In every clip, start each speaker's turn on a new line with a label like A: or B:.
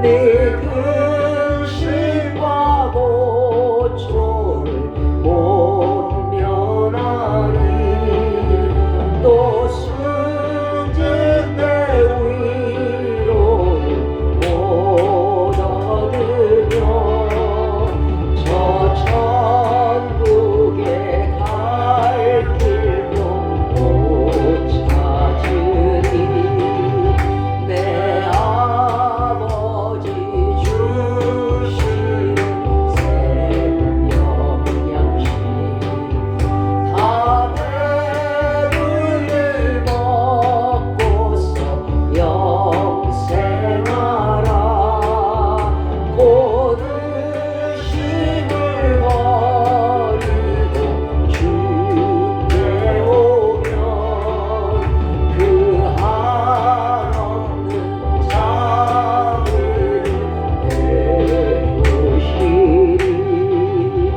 A: 네 근심과 고초를 못 면하리 또 승진 내 위로를 못 얻으며 저 천국에 갈 길도 못 찾으리 내 아버지 주시는 생명 양식 다 배불리 먹고서 영생하라 고든 힘을 버리고 주께 오면 그 한없는 자비를 베푸시리.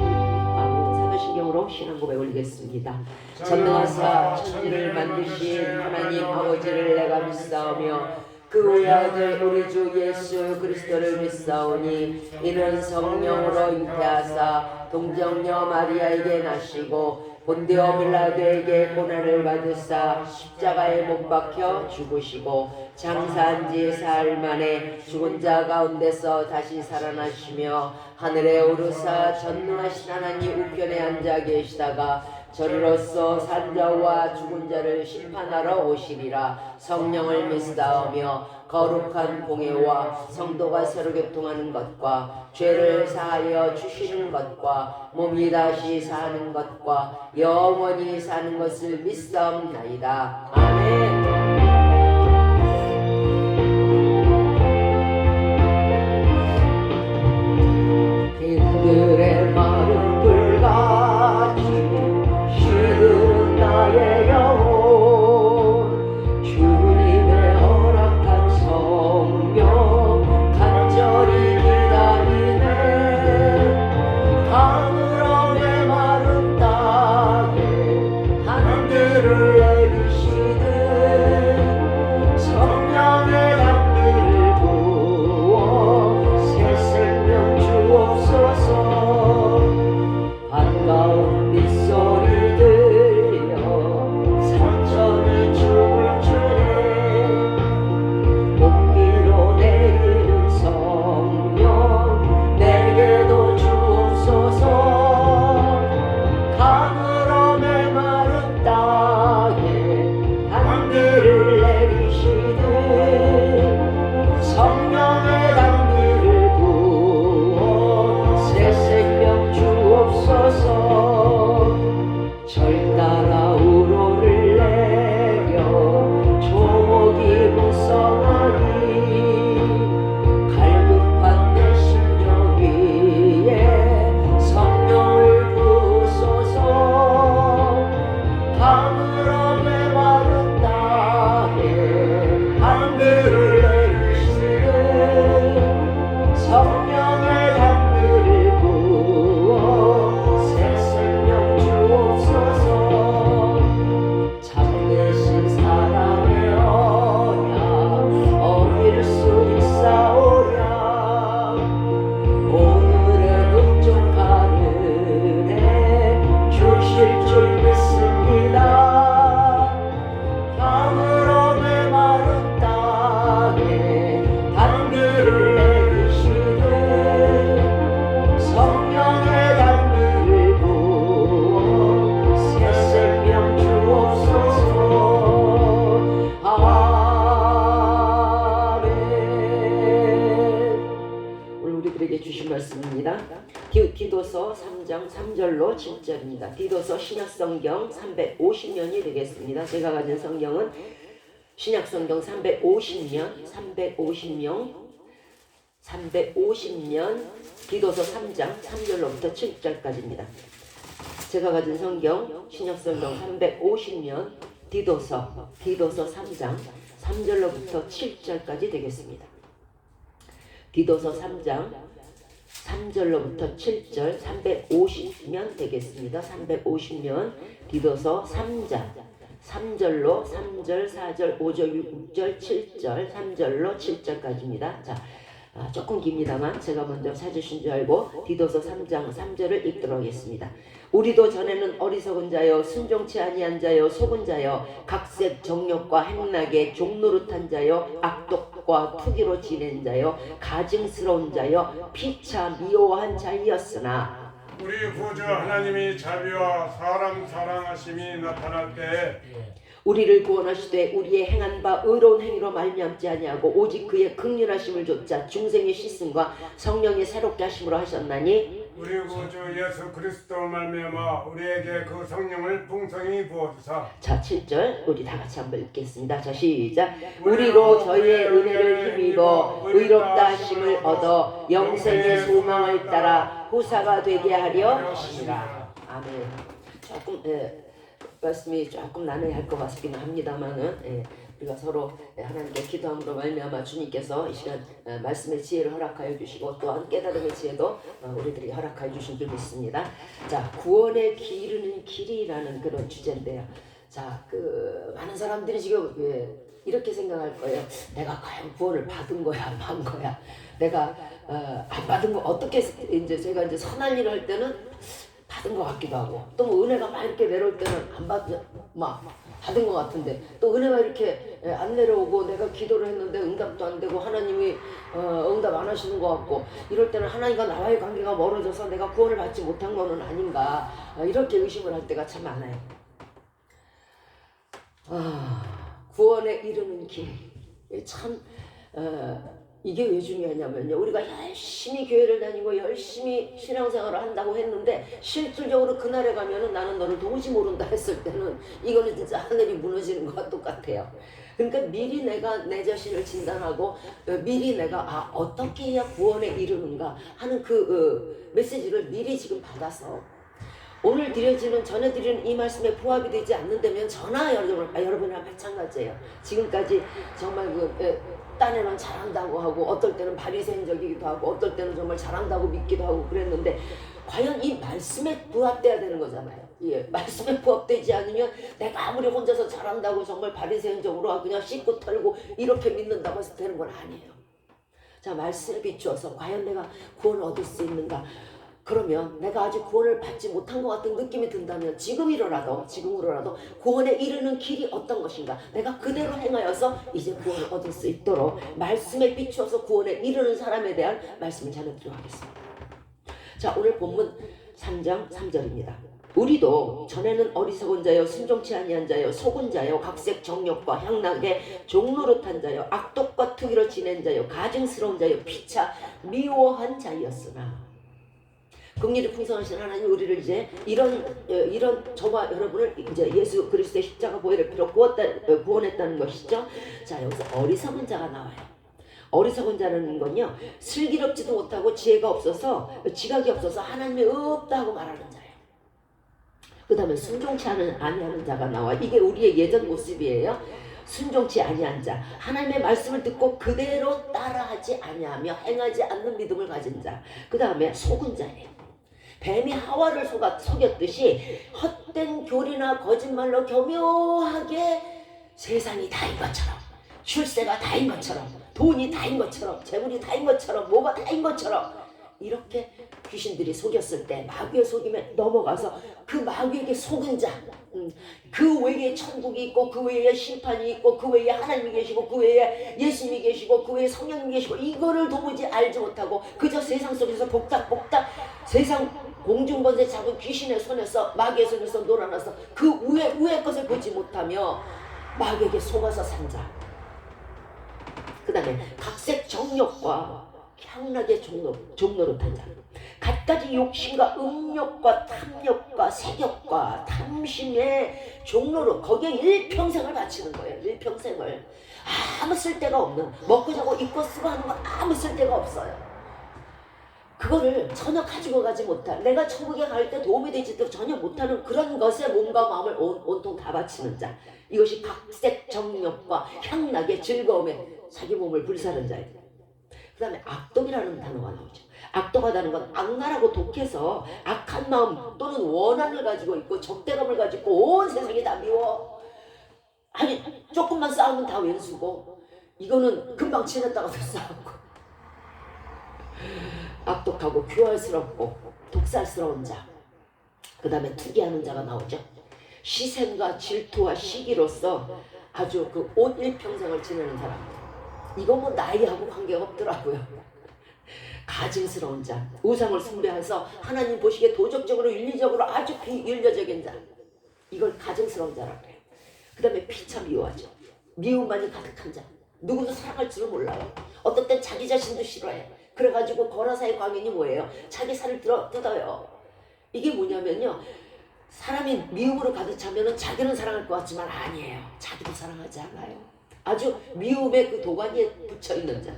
A: 아멘. 사도신경으로 신앙 고백 올리겠습니다. 전능하사 천지를 만드신 하나님 아버지를 내가 믿사오며 그 외아들 우리 주 예수 그리스도를 믿사오니 이는 성령으로 잉태하사 동정녀 마리아에게 나시고 본디오 빌라도에게 고난을 받으사 십자가에 못 박혀 죽으시고 장사한 지 사흘 만에 죽은 자 가운데서 다시 살아나시며 하늘에 오르사 전능하신 하나님 우편에 앉아 계시다가 저리로서 산자와 죽은 자를 심판하러 오시리라. 성령을 믿사오며 거룩한 공예와 성도가 서로 교통하는 것과 죄를 사하여 주시는 것과 몸이 다시 사는 것과 영원히 사는 것을 믿사옵나이다. 아멘. 그들의 마른 불같이 시들은 나의 영혼 주님의 허락한 성령 간절히 기다리네 가물어내 마른 땅에 한들을 내리시듯 성령의 향기를 부어 새 생명 주옵소서 반가운 빗소리 들려 산천이 춤을 추네 공기로 내리는 성령 내게도 주옵소서 가물어내 마른 땅에 단비를 내리시듯 성령의 단비를 부어 새 생명 주옵소서 절 따라 우로를 내려 조목이 무성하니 갈급한 내 심령 위에 성령을 부으소서 가물어내 마른 땅에 한들을 내리시듯 성령의 단비를 부어 새 생명 주옵소서 참되신 사랑의 언약 어길 수 있사오랴 오늘의 흡족한 은혜 주실 줄 믿습니다 가물어내 마른 땅에 단비를 내리시듯 성령의 단비를 부어 새 생명 주옵소서 아멘. 오늘 우리들에게 주신 말씀입니다. 디도서 3장 3절로 7절입니다. 디도서 신약성경 350년이 되겠습니다. 제가 가진 성경은 신약성경 350년 디도서 3장 3절로부터 7절까지입니다. 제가 가진 성경 신약성경 350년 디도서 3장 3절로부터 7절까지 되겠습니다. 디도서 3장 3절로부터 7절 350년 되겠습니다. 350년 디도서 3장 3절로 3절, 4절, 5절, 6절, 7절, 3절로 7절까지입니다. 자, 조금 깁니다만 제가 먼저 찾으신 줄 알고 디도서 3장 3절을 읽도록 하겠습니다. 우리도 전에는 어리석은 자여 순종치 아니한 자여 속은 자여 각색 정욕과 행락에 종노릇한 자여 악독과 투기로 지낸 자여 가증스러운 자여 피차 미워한 자이었으나
B: 우리 구주 하나님이 자비와 사람 사랑하심이 나타날 때
A: 우리를 구원하시되 우리의 행한 바 의로운 행위로 말미암지 아니하고 오직 그의 긍휼하심을 좇자 중생의 씻음과 성령의 새롭게 하심으로 하셨나니
B: 우리 구주 예수 그리스도 말미암아 우리에게 그 성령을 풍성히 부어주사.
A: 자 7절 우리 다 같이 한번 읽겠습니다. 자 시작. 우리로 저희의 은혜를 힘입어 의롭다 하심을 얻어 영생의 소망을 따라 후사가 되게 하려 하시니라. 아멘. 조금 말씀이 조금 나눠야 할 것 같기는 합니다만은 우리가 서로 하나님께 기도함으로 말미암아 주님께서 이 시간 말씀의 지혜를 허락하여 주시고 또한 깨달음의 지혜도 우리들에게 허락하여 주신 줄 믿습니다. 자, 구원에 기르는 길이라는 그런 주제인데요. 자, 많은 사람들이 지금 이렇게 생각할 거예요. 내가 과연 구원을 받은 거야, 안 받은 거야? 내가 안 받은 거 어떻게 이제 제가 이제 선한 일을 할 때는 받은 것 같기도 하고 또 뭐 은혜가 막 이렇게 내려올 때는 안 받은 것 같은데 또 은혜가 이렇게 안 내려오고 내가 기도를 했는데 응답도 안 되고 하나님이 응답 안 하시는 것 같고 이럴 때는 하나님과 나와의 관계가 멀어져서 내가 구원을 받지 못한 거는 아닌가 이렇게 의심을 할 때가 참 많아요. 구원에 이르는 길 참 이게 왜 중요하냐면요. 우리가 열심히 교회를 다니고 열심히 신앙생활을 한다고 했는데 실질적으로 그날에 가면은 나는 너를 도무지 모른다 했을 때는 이거는 진짜 하늘이 무너지는 것과 똑같아요. 그러니까 미리 내가 내 자신을 진단하고 미리 내가 어떻게 해야 구원에 이르는가 하는 그 메시지를 미리 지금 받아서 오늘 전해드리는 이 말씀에 부합이 되지 않는다면 저나 여러분이랑 마찬가지예요. 지금까지 정말 딴에는 잘한다고 하고 어떨 때는 바리새인적이기도 하고 어떨 때는 정말 잘한다고 믿기도 하고 그랬는데 과연 이 말씀에 부합돼야 되는 거잖아요. 말씀에 부합되지 않으면 내가 아무리 혼자서 잘한다고 정말 바리새인적으로 그냥 씻고 털고 이렇게 믿는다고 해서 되는 건 아니에요. 자, 말씀에 비추어서 과연 내가 구원을 얻을 수 있는가? 그러면 내가 아직 구원을 받지 못한 것 같은 느낌이 든다면 지금으로라도 구원에 이르는 길이 어떤 것인가 내가 그대로 행하여서 이제 구원을 얻을 수 있도록 말씀에 비추어서 구원에 이르는 사람에 대한 말씀을 전해드리도록 하겠습니다. 자, 오늘 본문 3장 3절입니다. 우리도 전에는 어리석은 자여 순종치 아니한 자여 속은 자여 각색 정욕과 향락에 종노릇한 자여 악독과 투기로 지낸 자여 가증스러운 자여 피차 미워한 자였으나 긍휼이 풍성하신 하나님 우리를 이제 이런 저와 여러분을 이제 예수 그리스도의 십자가 보혈의 피로 구원했다는 것이죠. 자, 여기서 어리석은 자가 나와요. 어리석은 자라는 건요 슬기롭지도 못하고 지혜가 없어서 지각이 없어서 하나님이 없다 하고 말하는 자예요. 그 다음에 순종치 아니하는 자가 나와. 이게 우리의 예전 모습이에요. 순종치 아니한 자, 하나님의 말씀을 듣고 그대로 따라하지 아니하며 행하지 않는 믿음을 가진 자. 그 다음에 속은 자예요. 뱀이 하와를 속였듯이 헛된 교리나 거짓말로 교묘하게 세상이 다인 것처럼, 출세가 다인 것처럼, 돈이 다인 것처럼, 재물이 다인 것처럼, 뭐가 다인 것처럼 이렇게 귀신들이 속였을 때 마귀의 속임에 넘어가서 그 마귀에게 속은 자, 그 외에 천국이 있고 그 외에 심판이 있고 그 외에 하나님이 계시고 그 외에 예수님이 계시고 그 외에 성령님이 계시고 이거를 도무지 알지 못하고 그저 세상 속에서 복닥복닥 세상 공중번세 잡은 귀신의 손에서 마귀의 손에서 놀아나서 그 위의 것을 보지 못하며 마귀에게 속아서 산 자. 그 다음에 각색 정욕과 향락의 종노릇한 자. 갖가지 욕심과 음욕과 탐욕과 색욕과 탐심의 종로로 거기에 일평생을 바치는 거예요. 일평생을 아무 쓸데가 없는 먹고 자고 입고 쓰고 하는 거 아무 쓸데가 없어요. 그거를 전혀 가지고 가지 못할 내가 천국에 갈 때 도움이 되지도 전혀 못하는 그런 것에 몸과 마음을 온통 다 바치는 자. 이것이 각색 정욕과 향락의 즐거움에 자기 몸을 불사른 자예요. 그 다음에 악독이라는 단어가 나오죠. 악독하다는 건 악랄하고 독해서 악한 마음 또는 원한을 가지고 있고 적대감을 가지고 있고 온 세상이 다 미워. 아니 조금만 싸우면 다 왼수고 이거는 금방 지냈다가도 싸우고 악독하고 교활스럽고 독살스러운 자, 그 다음에 투기하는 자가 나오죠. 시샘과 질투와 시기로서 아주 그 온 일평생을 지내는 사람. 이거 뭐 나이하고 관계가 없더라고요. 가증스러운 자, 우상을 숭배해서 하나님 보시기에 도덕적으로 윤리적으로 아주 비윤리적인 자, 이걸 가증스러운 자라고 해요. 그 다음에 피차 미워하죠. 미움만이 가득한 자, 누구도 사랑할 줄을 몰라요. 어떤 땐 자기 자신도 싫어해. 그래가지고 거라사의 광인이 뭐예요? 자기 살을 뜯어요. 이게 뭐냐면요, 사람이 미움으로 가득 차면 자기는 사랑할 것 같지만 아니에요. 자기도 사랑하지 않아요. 아주 미움의 그 도가니에 붙여있는 자.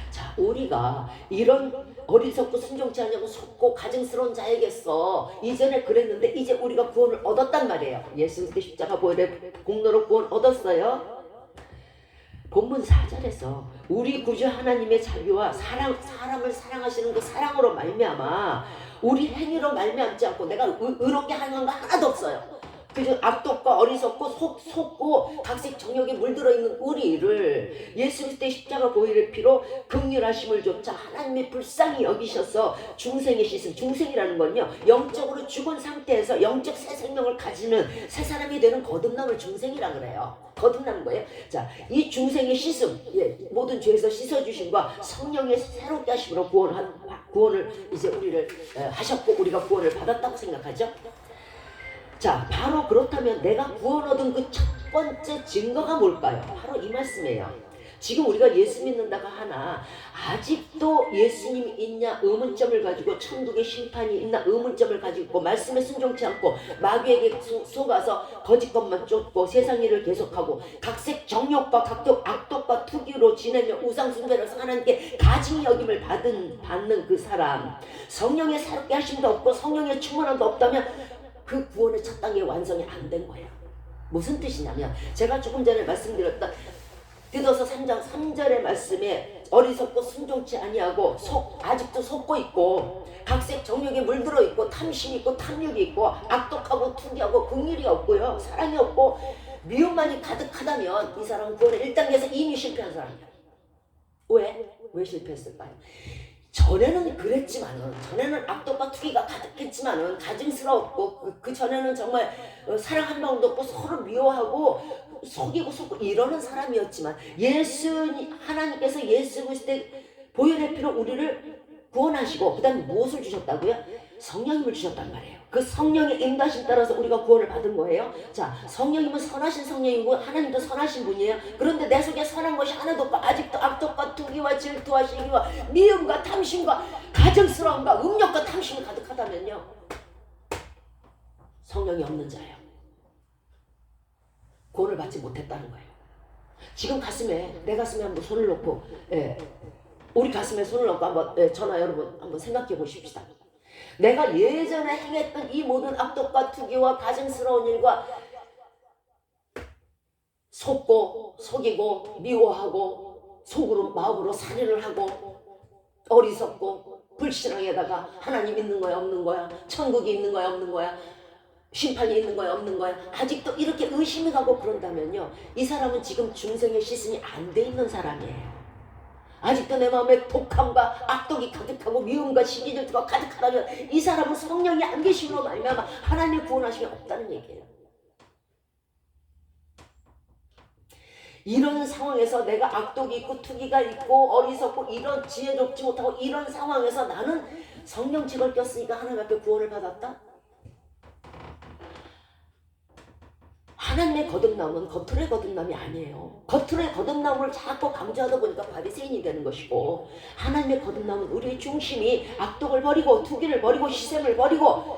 A: 자, 우리가 이런 어리석고 순종치 않냐고 속고 가증스러운 자에게서 이전에 그랬는데 이제 우리가 구원을 얻었단 말이에요. 예수님께 십자가 보혈의 공로로 구원 얻었어요. 본문 4절에서 우리 구주 하나님의 자비와 사람을 사랑하시는 그 사랑으로 말미암아 우리 행위로 말미암지 않고 내가 의롭게 하는 거 하나도 없어요. 그저 악독과 어리석고 속고 각색 정욕에 물들어 있는 우리를 예수 그리스도의 십자가 보혈의 피로 긍휼하심을 조차 하나님이 불쌍히 여기셔서 중생의 씻음, 중생이라는 건요 영적으로 죽은 상태에서 영적 새 생명을 가지는 새 사람이 되는 거듭남을 중생이라 그래요. 거듭나는 거예요. 자, 이 중생의 씻음, 모든 죄에서 씻어주심과 성령의 새롭게 하심으로 구원을 이제 우리를 하셨고 우리가 구원을 받았다고 생각하죠. 자, 바로 그렇다면 내가 구원 얻은 그 첫 번째 증거가 뭘까요? 바로 이 말씀이에요. 지금 우리가 예수 믿는다가 하나 아직도 예수님이 있냐 의문점을 가지고 천국의 심판이 있나 의문점을 가지고 있고 말씀에 순종치 않고 마귀에게 속아서 거짓 것만 쫓고 세상 일을 계속하고 각색 정욕과 각종 악독과 투기로 지내며 우상 숭배를 해서 하나님께 가증 여김을 받는 그 사람, 성령의 새롭게 하심도 없고 성령의 충만함도 없다면 그 구원의 첫 단계 완성이 안 된 거예요. 무슨 뜻이냐면 제가 조금 전에 말씀드렸던 디도서 3장 3절의 말씀에 어리석고 순종치 아니하고 아직도 속고 있고 각색 정욕에 물들어 있고 탐심이 있고 탐욕이 있고 악독하고 투기하고 긍휼이 없고요 사랑이 없고 미움만이 가득하다면 이 사람은 구원의 1단계에서 이미 실패한 사람이에요. 왜 실패했을까요? 전에는 그랬지만은 전에는 악독과 투기가 가득했지만은 가증스러웠고 그 전에는 정말 사랑 한 방울도 없고 서로 미워하고 속고 이러는 사람이었지만 하나님께서 예수 그리스도의 보혈의 피로 우리를 구원하시고 그 다음에 무엇을 주셨다고요? 성령님을 주셨단 말이에요. 그 성령의 인도하심 따라서 우리가 구원을 받은 거예요. 자, 성령님은 선하신 성령이고 하나님도 선하신 분이에요. 그런데 내 속에 선한 것이 하나도 없고 아직도 악독과 투기와 질투와 시기와 미움과 탐심과 가증스러움과 음욕과 탐심이 가득하다면요 성령이 없는 자예요. 구원을 받지 못했다는 거예요. 지금 내 가슴에 한번 손을 놓고 우리 가슴에 손을 놓고 한번 저나 여러분 한번 생각해 보십시다. 내가 예전에 행했던 이 모든 악독과 투기와 가증스러운 일과 속이고 미워하고 속으로 마음으로 살인을 하고 어리석고 불신앙에다가 하나님 있는 거야 없는 거야 천국이 있는 거야 없는 거야 심판이 있는 거야 없는 거야 아직도 이렇게 의심이 가고 그런다면요 이 사람은 지금 중생의 시선이 안 돼 있는 사람이에요. 아직도 내 마음에 독함과 악독이 가득하고 미움과 시기질투가 가득하다면 이 사람은 성령이 안 계심으로 말미암아 하나님의 구원하심이 없다는 얘기예요. 이런 상황에서 내가 악독이 있고 투기가 있고 어리석고 이런 지혜롭지 못하고 이런 상황에서 나는 성령책을 꼈으니까 하나님 앞에 구원을 받았다? 하나님의 거듭남은 겉으로의 거듭남이 아니에요. 겉으로의 거듭남을 자꾸 강조하다 보니까 바리새인이 되는 것이고 하나님의 거듭남은 우리의 중심이 악독을 버리고 투기를 버리고 시샘을 버리고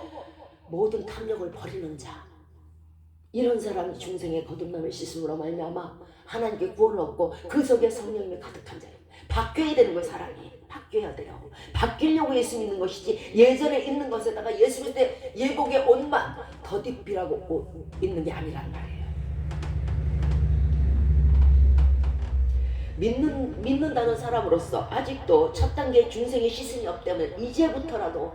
A: 모든 탐욕을 버리는 자, 이런 사람이 중생의 거듭남의 씻음으로 말미암아 하나님께 구원을 얻고 그 속에 성령님이 가득한 자예요. 바뀌어야 되는 거예요. 사람이 바뀌어야 돼요. 바뀌려고 예수 믿는 것이지 예전에 있는 것에다가 예수 그때 예복의 옷만 덧입히라고 있는 게 아니란 말이에요. 믿는다는 사람으로서 아직도 첫 단계 중생의 시선이 없다면 이제부터라도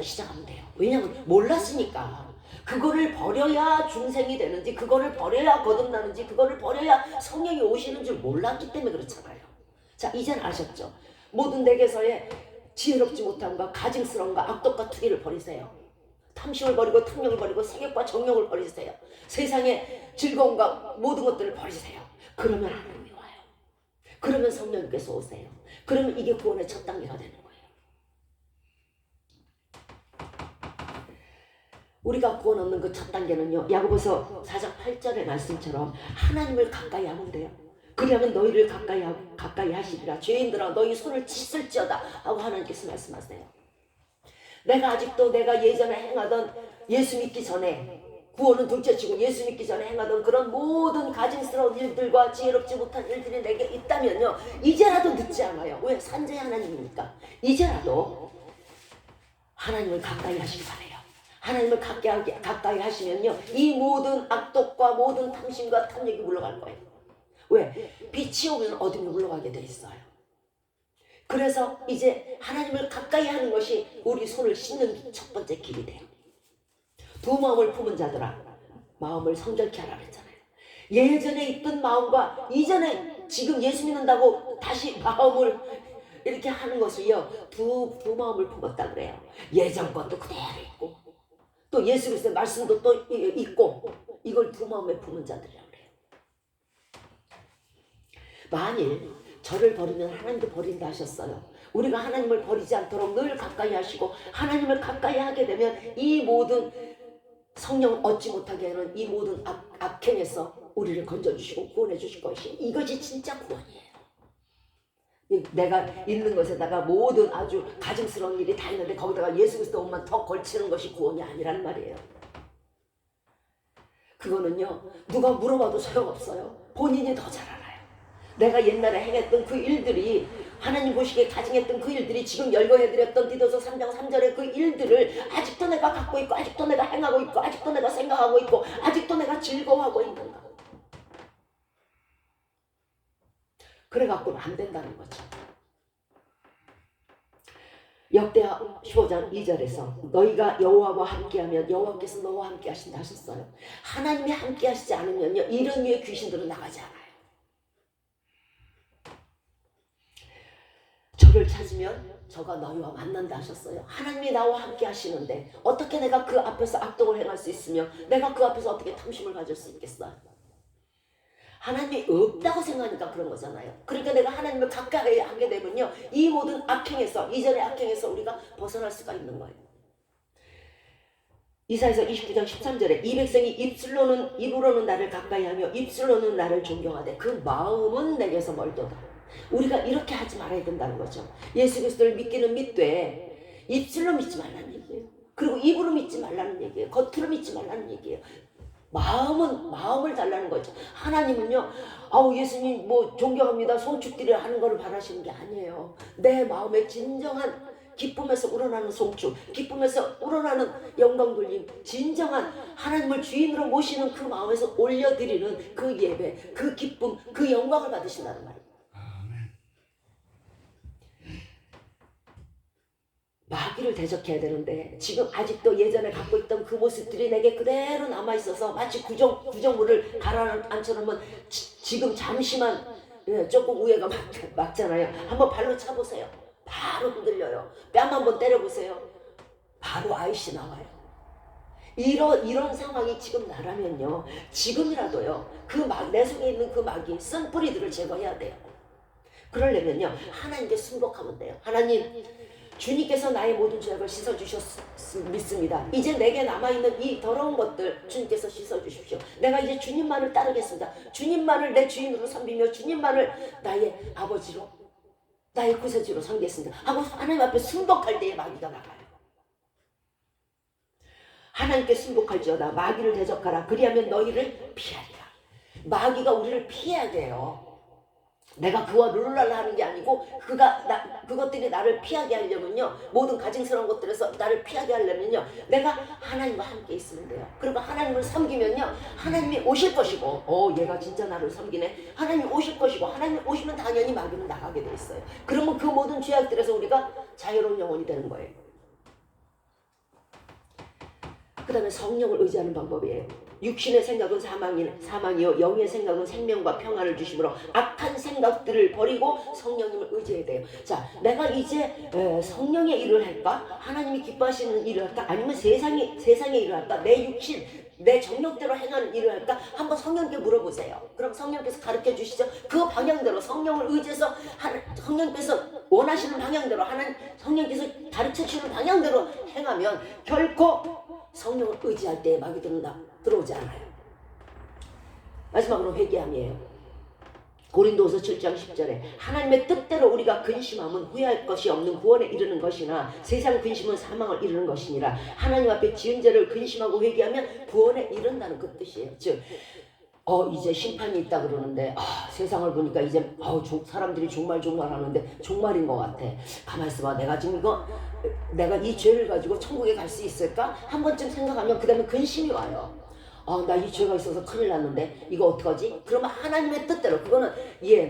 A: 시작하면 돼요. 왜냐하면 몰랐으니까. 그거를 버려야 중생이 되는지, 그거를 버려야 거듭나는지, 그거를 버려야 성령이 오시는 줄 몰랐기 때문에 그렇잖아요. 자, 이제는 아셨죠? 모든 내게서의 지혜롭지 못함과 가증스러움과 악독과 투기를 버리세요. 탐심을 버리고 탐욕을 버리고 세력과 정욕을 버리세요. 세상의 즐거움과 모든 것들을 버리세요. 그러면 하나님이 와요. 그러면 성령님께서 오세요. 그러면 이게 구원의 첫 단계가 되는 거예요. 우리가 구원 얻는 그 첫 단계는요, 야고보서 4장 8절의 말씀처럼 하나님을 가까이 하면 돼요. 그러면 너희를 가까이 하시리라. 죄인들아 너희 손을 씻을지어다 하고 하나님께서 말씀하세요. 내가 아직도 내가 예전에 행하던, 예수 믿기 전에, 구원은 둘째치고 예수 믿기 전에 행하던 그런 모든 가증스러운 일들과 지혜롭지 못한 일들이 내게 있다면요, 이제라도 늦지 않아요. 왜? 산자의 하나님이니까. 이제라도 하나님을 가까이 하시기 바래요. 하나님을 가까이 하시면요, 이 모든 악독과 모든 탐심과 탐욕이 물러갈 거예요. 왜? 빛이 오면 어둠이 물러가게 돼 있어요. 그래서 이제 하나님을 가까이 하는 것이 우리 손을 씻는 첫 번째 길이 돼요. 두 마음을 품은 자들아 마음을 성결케 하라 그랬잖아요. 예전에 있던 마음과 이전에 지금 예수 믿는다고 다시 마음을 이렇게 하는 것을요, 두 마음을 품었다 그래요. 예전 것도 그대로 있고 또 예수 그리스도의 말씀도 또 있고, 이걸 두 마음에 품은 자들이라고 그래요. 만일 저를 버리면 하나님도 버린다 하셨어요. 우리가 하나님을 버리지 않도록 늘 가까이 하시고 하나님을 가까이 하게 되면 이 모든 성령을 얻지 못하게 하는 이 모든 악행에서 우리를 건져주시고 구원해 주실 것이, 이것이 진짜 구원이에요. 내가 있는 것에다가 모든 아주 가증스러운 일이 다 있는데 거기다가 예수 그리스도만 더 걸치는 것이 구원이 아니란 말이에요. 그거는요, 누가 물어봐도 소용없어요. 본인이 더 잘 알아요. 내가 옛날에 행했던 그 일들이, 하나님 보시기에 가증했던 그 일들이, 지금 열거해드렸던 디도서 3장 3절의 그 일들을 아직도 내가 갖고 있고, 아직도 내가 행하고 있고, 아직도 내가 생각하고 있고, 아직도 내가 즐거워하고 있는가. 그래갖고는 안 된다는 거죠. 역대하 15장 2절에서 너희가 여호와와 함께하면 여호와께서 너와 함께 하신다 하셨어요. 하나님이 함께 하시지 않으면요, 이런 류의 귀신들은 나가지 않아요. 저를 찾으면 저가 너희와 만난다 하셨어요. 하나님이 나와 함께 하시는데 어떻게 내가 그 앞에서 악독을 행할 수 있으며 내가 그 앞에서 어떻게 탐심을 가질 수 있겠어요? 하나님이 없다고 생각하니까 그런 거잖아요. 그러니까 내가 하나님을 가까이 하게 되면요, 이 모든 악행에서, 이전의 악행에서 우리가 벗어날 수가 있는 거예요. 이사야서 29장 13절에 이 백성이 입으로는 나를 가까이 하며 입술로는 나를 존경하되 그 마음은 내게서 멀도다. 우리가 이렇게 하지 말아야 된다는 거죠. 예수 그리스도를 믿기는 믿되 입술로 믿지 말라는 얘기예요. 그리고 입으로 믿지 말라는 얘기예요. 겉으로 믿지 말라는 얘기예요. 마음을 달라는 거죠. 하나님은요, 예수님 뭐 존경합니다, 송축들이 하는 거를 바라시는 게 아니에요. 내 마음에 진정한 기쁨에서 우러나는 송축, 기쁨에서 우러나는 영광 돌림, 진정한 하나님을 주인으로 모시는 그 마음에서 올려드리는 그 예배, 그 기쁨, 그 영광을 받으신다는 말이에요. 마귀를 대적해야 되는데 지금 아직도 예전에 갖고 있던 그 모습들이 내게 그대로 남아있어서 마치 구정물을 가라앉혀놓으면 지금 잠시만 조금 우애가 막잖아요. 한번 발로 차보세요. 바로 흔들려요. 뺨 한번 때려보세요. 바로 아이씨 나와요. 이런 상황이 지금 나라면요, 지금이라도요, 내 속에 있는 그 마귀 쓴 뿌리들을 제거해야 돼요. 그러려면요, 하나님께 순복하면 돼요. 하나님, 주님께서 나의 모든 죄악을 씻어주셨 믿습니다. 이제 내게 남아있는 이 더러운 것들 주님께서 씻어주십시오. 내가 이제 주님만을 따르겠습니다. 주님만을 내 주인으로 섬기며 주님만을 나의 아버지로, 나의 구세주로 섬기겠습니다 하고 하나님 앞에 순복할 때에 마귀가 나가요. 하나님께 순복할지어다 마귀를 대적하라. 그리하면 너희를 피하리라. 마귀가 우리를 피해야 돼요. 내가 그와 룰랄라 하는 게 아니고 그것들이 나를 피하게 하려면요, 모든 가증스러운 것들에서 나를 피하게 하려면요, 내가 하나님과 함께 있으면 돼요. 그리고 하나님을 섬기면요, 하나님이 오실 것이고, 얘가 진짜 나를 섬기네, 하나님이 오실 것이고, 하나님이 오시면 당연히 마귀는 나가게 돼 있어요. 그러면 그 모든 죄악들에서 우리가 자유로운 영혼이 되는 거예요. 그 다음에 성령을 의지하는 방법이에요. 육신의 생각은 사망이요 영의 생각은 생명과 평안을 주심으로 악한 생각들을 버리고 성령님을 의지해야 돼요. 자, 내가 이제 성령의 일을 할까? 하나님이 기뻐하시는 일을 할까? 아니면 세상의 일을 할까? 내 육신, 내 정욕대로 행하는 일을 할까? 한번 성령께 물어보세요. 그럼 성령께서 가르쳐 주시죠. 그 방향대로 성령을 의지해서 성령께서 원하시는 방향대로 성령께서 가르쳐 주시는 방향대로 행하면 결코 성령을 의지할 때에 마귀 들어오지 않아요. 마지막으로 회개함이에요. 고린도서 7장 10절에 하나님의 뜻대로 우리가 근심하면 후회할 것이 없는 구원에 이르는 것이나 세상 근심은 사망을 이르는 것이니라. 하나님 앞에 지은 죄를 근심하고 회개하면 구원에 이른다는 그 뜻이에요. 즉 이제 심판이 있다 그러는데 세상을 보니까 이제 사람들이 종말 하는데 종말인 것 같아. 가만 있어봐. 내가 이 죄를 가지고 천국에 갈 수 있을까? 한 번쯤 생각하면 그 다음에 근심이 와요. 나 이 죄가 있어서 큰일 났는데 이거 어떡하지? 그러면 하나님의 뜻대로 그거는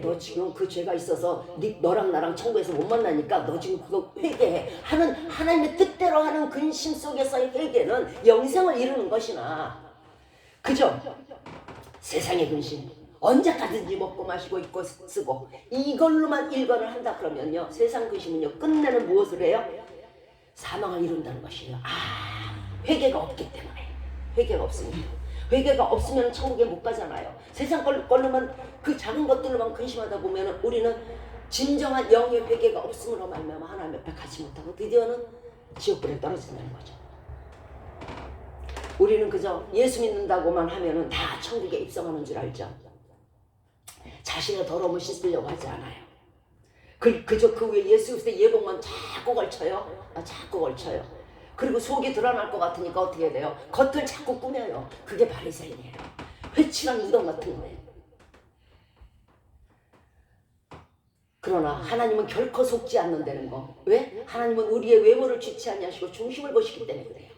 A: 너 지금 그 죄가 있어서 너랑 나랑 천국에서 못 만나니까 너 지금 그거 회개해 하는 하나님의 뜻대로 하는 근심 속에서의 회개는 영생을 이루는 것이나 그죠? 세상의 근심 언제까지든지 먹고 마시고 입고 쓰고 이걸로만 일관을 한다 그러면요 세상 근심은요 끝내는 무엇을 해요? 사망을 이룬다는 것이에요. 회개가 없기 때문에. 회개가 없으니까. 회개가 없으면 천국에 못 가잖아요. 세상 걸로만 그 작은 것들로만 근심하다 보면 우리는 진정한 영의 회개가 없음으로 말미암아 하나님 앞에 가지 못하고 드디어는 지옥불에 떨어진다는 거죠. 우리는 그저 예수 믿는다고만 하면은 다 천국에 입성하는 줄 알죠. 자신의 더러움을 씻으려고 하지 않아요. 그저 그 위에 예수 그리스도의 예복만 자꾸 걸쳐요. 자꾸 걸쳐요. 그리고 속이 드러날 것 같으니까 어떻게 해야 돼요? 겉을 자꾸 꾸며요. 그게 바리새인이에요. 회칠한 무덤 같은 거예요. 그러나 하나님은 결코 속지 않는다는 거. 왜? 하나님은 우리의 외모를 취치 하시고 중심을 보시기 때문에 그래요.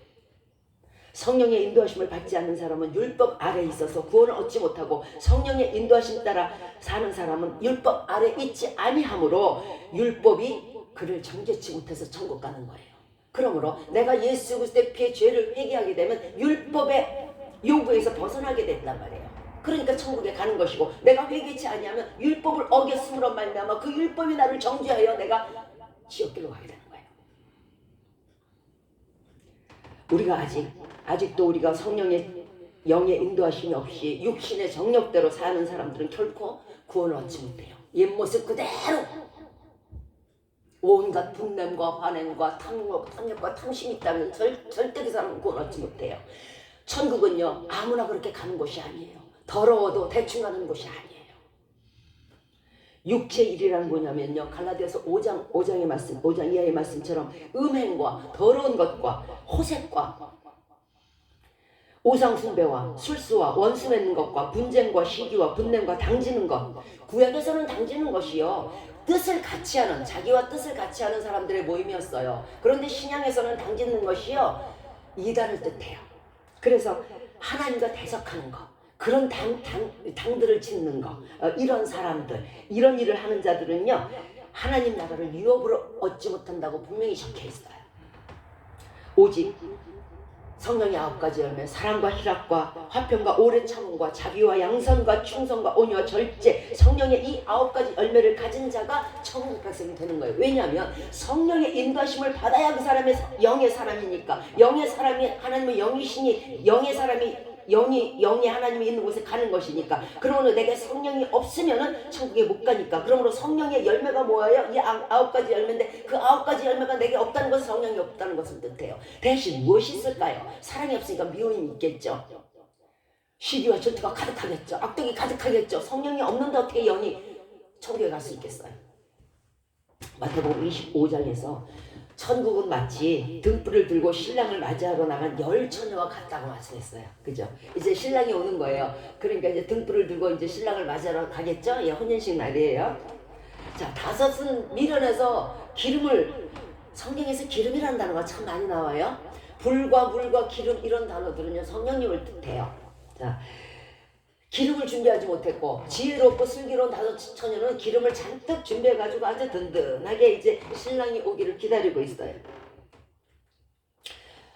A: 성령의 인도하심을 받지 않는 사람은 율법 아래에 있어서 구원을 얻지 못하고 성령의 인도하심 따라 사는 사람은 율법 아래에 있지 아니하므로 율법이 그를 정죄치 못해서 천국 가는 거예요. 그러므로 내가 예수 그리스도의 피의 죄를 회개하게 되면 율법의 요구에서 벗어나게 된단 말이에요. 그러니까 천국에 가는 것이고 내가 회개치 아니하면 율법을 어겼음으로 말미암아 그 율법이 나를 정죄하여 내가 지옥길로 가게 되는 거예요. 우리가 아직도 우리가 성령의 영의 인도하심이 없이 육신의 정욕대로 사는 사람들은 결코 구원을 얻지 못해요. 옛모습 그대로 온갖 분냄과 화냄과 탐욕과 탐심이 있다면 절대 그 사람은 구원 얻지 못해요. 천국은요 아무나 그렇게 가는 곳이 아니에요. 더러워도 대충 가는 곳이 아니에요. 육체의 일이란 뭐냐면요 갈라디아서 5장의 말씀, 5장 이하의 말씀처럼 음행과 더러운 것과 호색과 오상숭배와 술수와 원수 맺는 것과 분쟁과 시기와 분냄과 당지는 것. 구약에서는 당지는 것이요 뜻을 같이 하는 자기와 뜻을 같이 하는 사람들의 모임이었어요. 그런데 신약에서는 당지는 것이요 이단을 뜻해요. 그래서 하나님과 대적하는 것, 그런 당들을 짓는 것, 이런 사람들, 이런 일을 하는 자들은요 하나님 나라를 유업으로 얻지 못한다고 분명히 적혀 있어요. 오직 성령의 9가지 열매, 사랑과 희락과 화평과 오래 참음과 자비와 양선과 충성과 온유와 절제, 성령의 이 9가지 열매를 가진 자가 천국 백성이 되는 거예요. 왜냐하면 성령의 인도하심을 받아야 그 사람의 영의 사람이니까. 영의 사람이 하나님의 영이시니 영의 사람이 영이 하나님이 있는 곳에 가는 것이니까. 그러므로 내게 성령이 없으면은 천국에 못 가니까. 그러므로 성령의 열매가 뭐예요? 이 9가지 열매인데 그 9가지 열매가 내게 없다는 것은 성령이 없다는 것을 뜻해요. 대신 무엇이 있을까요? 사랑이 없으니까 미움이 있겠죠. 시기와 질투가 가득하겠죠. 악독이 가득하겠죠. 성령이 없는데 어떻게 영이 천국에 갈 수 있겠어요? 마태복음 25장에서 천국은 마치 등불을 들고 신랑을 맞이하러 나간 10처녀와 같다고 말씀했어요. 그죠? 이제 신랑이 오는 거예요. 그러니까 이제 등불을 들고 이제 신랑을 맞이하러 가겠죠? 예, 혼인식 날이에요. 자, 5은 미련해서 기름을, 성경에서 기름이라는 단어가 참 많이 나와요. 불과 물과 기름 이런 단어들은요 성령님을 뜻해요. 자, 기름을 준비하지 못했고 지혜롭고 슬기로운 5처녀는 기름을 잔뜩 준비해가지고 아주 든든하게 이제 신랑이 오기를 기다리고 있어요.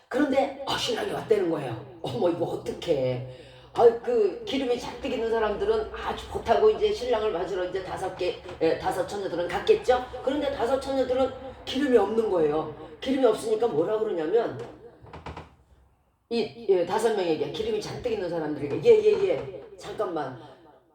A: 그런데 신랑이 왔다는 거예요. 어머 이거 어떡해. 그 기름이 잔뜩 있는 사람들은 아주 좋다고 이제 신랑을 맞으러 이제 다섯 처녀들은 갔겠죠. 그런데 다섯 처녀들은 기름이 없는 거예요. 기름이 없으니까 뭐라 그러냐면 다섯 명에게 기름이 잔뜩 있는 사람들에게 예 잠깐만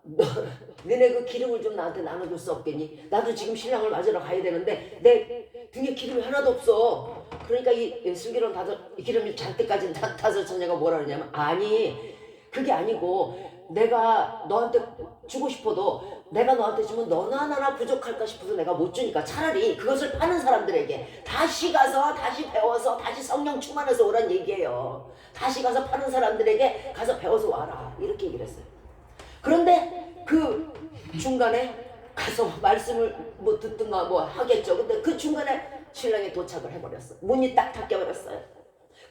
A: 너네 그 기름을 좀 나한테 나눠줄 수 없겠니? 나도 지금 신랑을 맞으러 가야 되는데 내 등에 기름이 하나도 없어. 그러니까 이 슬기로운 기름이 잔뜩 가진 다섯 처녀가 뭐라 그러냐면 아니 그게 아니고 내가 너한테 주고 싶어도 내가 너한테 주면 너나 하나 부족할까 싶어서 내가 못 주니까 차라리 그것을 파는 사람들에게 다시 가서 다시 배워서 다시 성령 충만해서 오란 얘기예요. 다시 가서 파는 사람들에게 가서 배워서 와라 이렇게 얘기를 했어요. 그런데 그 중간에 가서 말씀을 뭐 듣든가 뭐 하겠죠. 근데 그 중간에 신랑이 도착을 해버렸어. 문이 딱 닫혀버렸어요.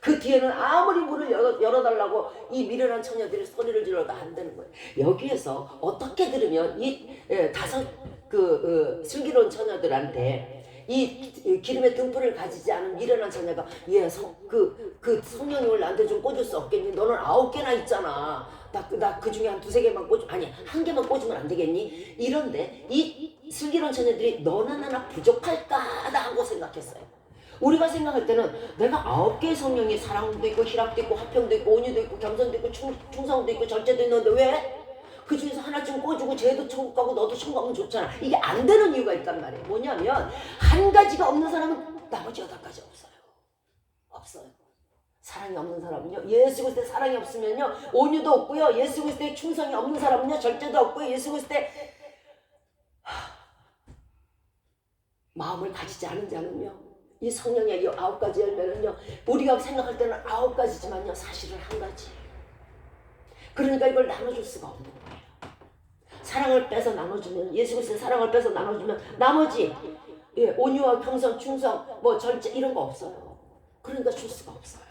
A: 그 뒤에는 아무리 문을 열어달라고 이 미련한 처녀들이 소리를 질러도 안 되는 거예요. 여기에서 어떻게 들으면 이 다섯 슬기로운 처녀들한테 이 기름의 등불을 가지지 않은 미련한 처녀가 그 성령님을 나한테 좀 꽂을 수 없겠니? 너는 9개나 있잖아. 나 그 중에 한 2-3개만 아니 1개만 꽂으면 안 되겠니? 이런데 이 슬기로운 처녀들이 너는 하나 부족할까라고 생각했어요. 우리가 생각할 때는 내가 9개의 성령이 사랑도 있고 희락도 있고 화평도 있고 온유도 있고 겸손도 있고 충성도 있고 절제도 있는데 왜? 그 중에서 하나쯤 꽂주고 쟤도 천국 가고 너도 천국 가면 좋잖아. 이게 안 되는 이유가 있단 말이에요. 뭐냐면 한 가지가 없는 사람은 나머지 8가지 없어요. 사랑이 없는 사람은요, 예수 그리스도의 사랑이 없으면요 온유도 없고요, 예수 그리스도의 충성이 없는 사람은요 절제도 없고요, 예수 그리스도의 마음을 가지지 않은 자는요 이 성령의 이 9가지 열매는요 우리가 생각할 때는 9가지지만요 사실은 1가지. 그러니까 이걸 나눠줄 수가 없는 거예요. 사랑을 빼서 나눠주면, 예수 그리스도의 사랑을 빼서 나눠주면 나머지 온유와 평성, 충성, 뭐 절제 이런 거 없어요. 그러니까 줄 수가 없어요.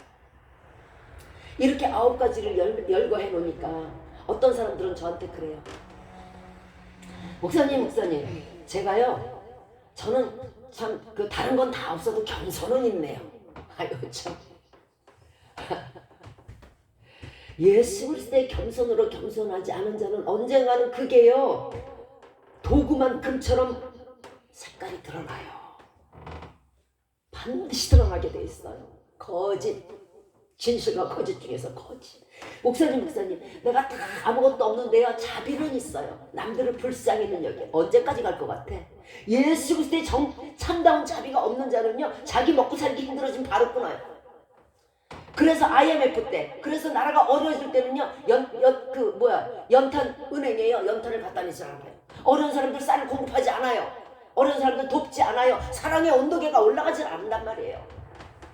A: 이렇게 9가지를 열거해 놓으니까 어떤 사람들은 저한테 그래요. 목사님 제가요 저는 참 다른 건 다 없어도 겸손은 있네요. 아유 참. 예수 그리스도의 겸손으로 겸손하지 않은 자는 언젠가는 그게요 도구만 금처럼 색깔이 드러나요. 반드시 드러나게 돼 있어요. 거짓, 진실과 거짓 중에서 거짓. 목사님 내가 다 아무것도 없는데요 자비는 있어요. 남들을 불쌍히는 여겨. 언제까지 갈 것 같아? 예수 그리스도의 참다운 자비가 없는 자는요 자기 먹고 살기 힘들어지면 바로 끊어요. 그래서 IMF 때, 그래서 나라가 어려워질 때는요 연탄 은행이에요. 연탄을 갖다 내지 않아요. 어려운 사람들 쌀을 공급하지 않아요. 어려운 사람들 돕지 않아요. 사랑의 온도계가 올라가지 않는단 말이에요.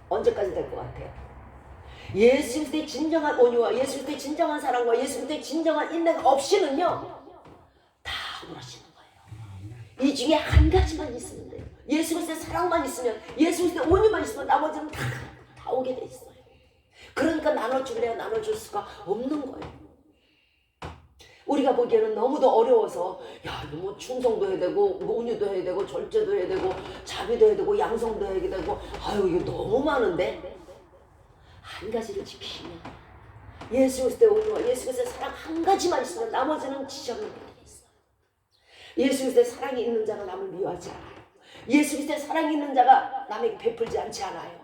A: 언제까지 될 것 같아요? 예수 그리스도의 진정한 온유와 예수 그리스도의 진정한 사랑과 예수 그리스도의 진정한 인내가 없이는요 다 무너지는 거예요. 이 중에 1가지만 있으면 돼요. 예수 그리스도의 사랑만 있으면, 예수 그리스도의 온유만 있으면 나머지는 다 오게 돼 있어요. 그러니까 나눠줄 수가 없는 거예요. 우리가 보기에는 너무도 어려워서 뭐 충성도 해야 되고 온유도 해야 되고 절제도 해야 되고 자비도 해야 되고 양성도 해야 되고 이거 너무 많은데 1가지를 지키시면, 예수 그리스도의 온유와 예수 그리스도의 사랑 1가지만 있으면 나머지는 지저분하게 돼 있어요. 예수 그리스도의 사랑이 있는 자가 남을 미워하지 않아요. 예수 그리스도의 사랑이 있는 자가 남에게 베풀지 않지 않아요.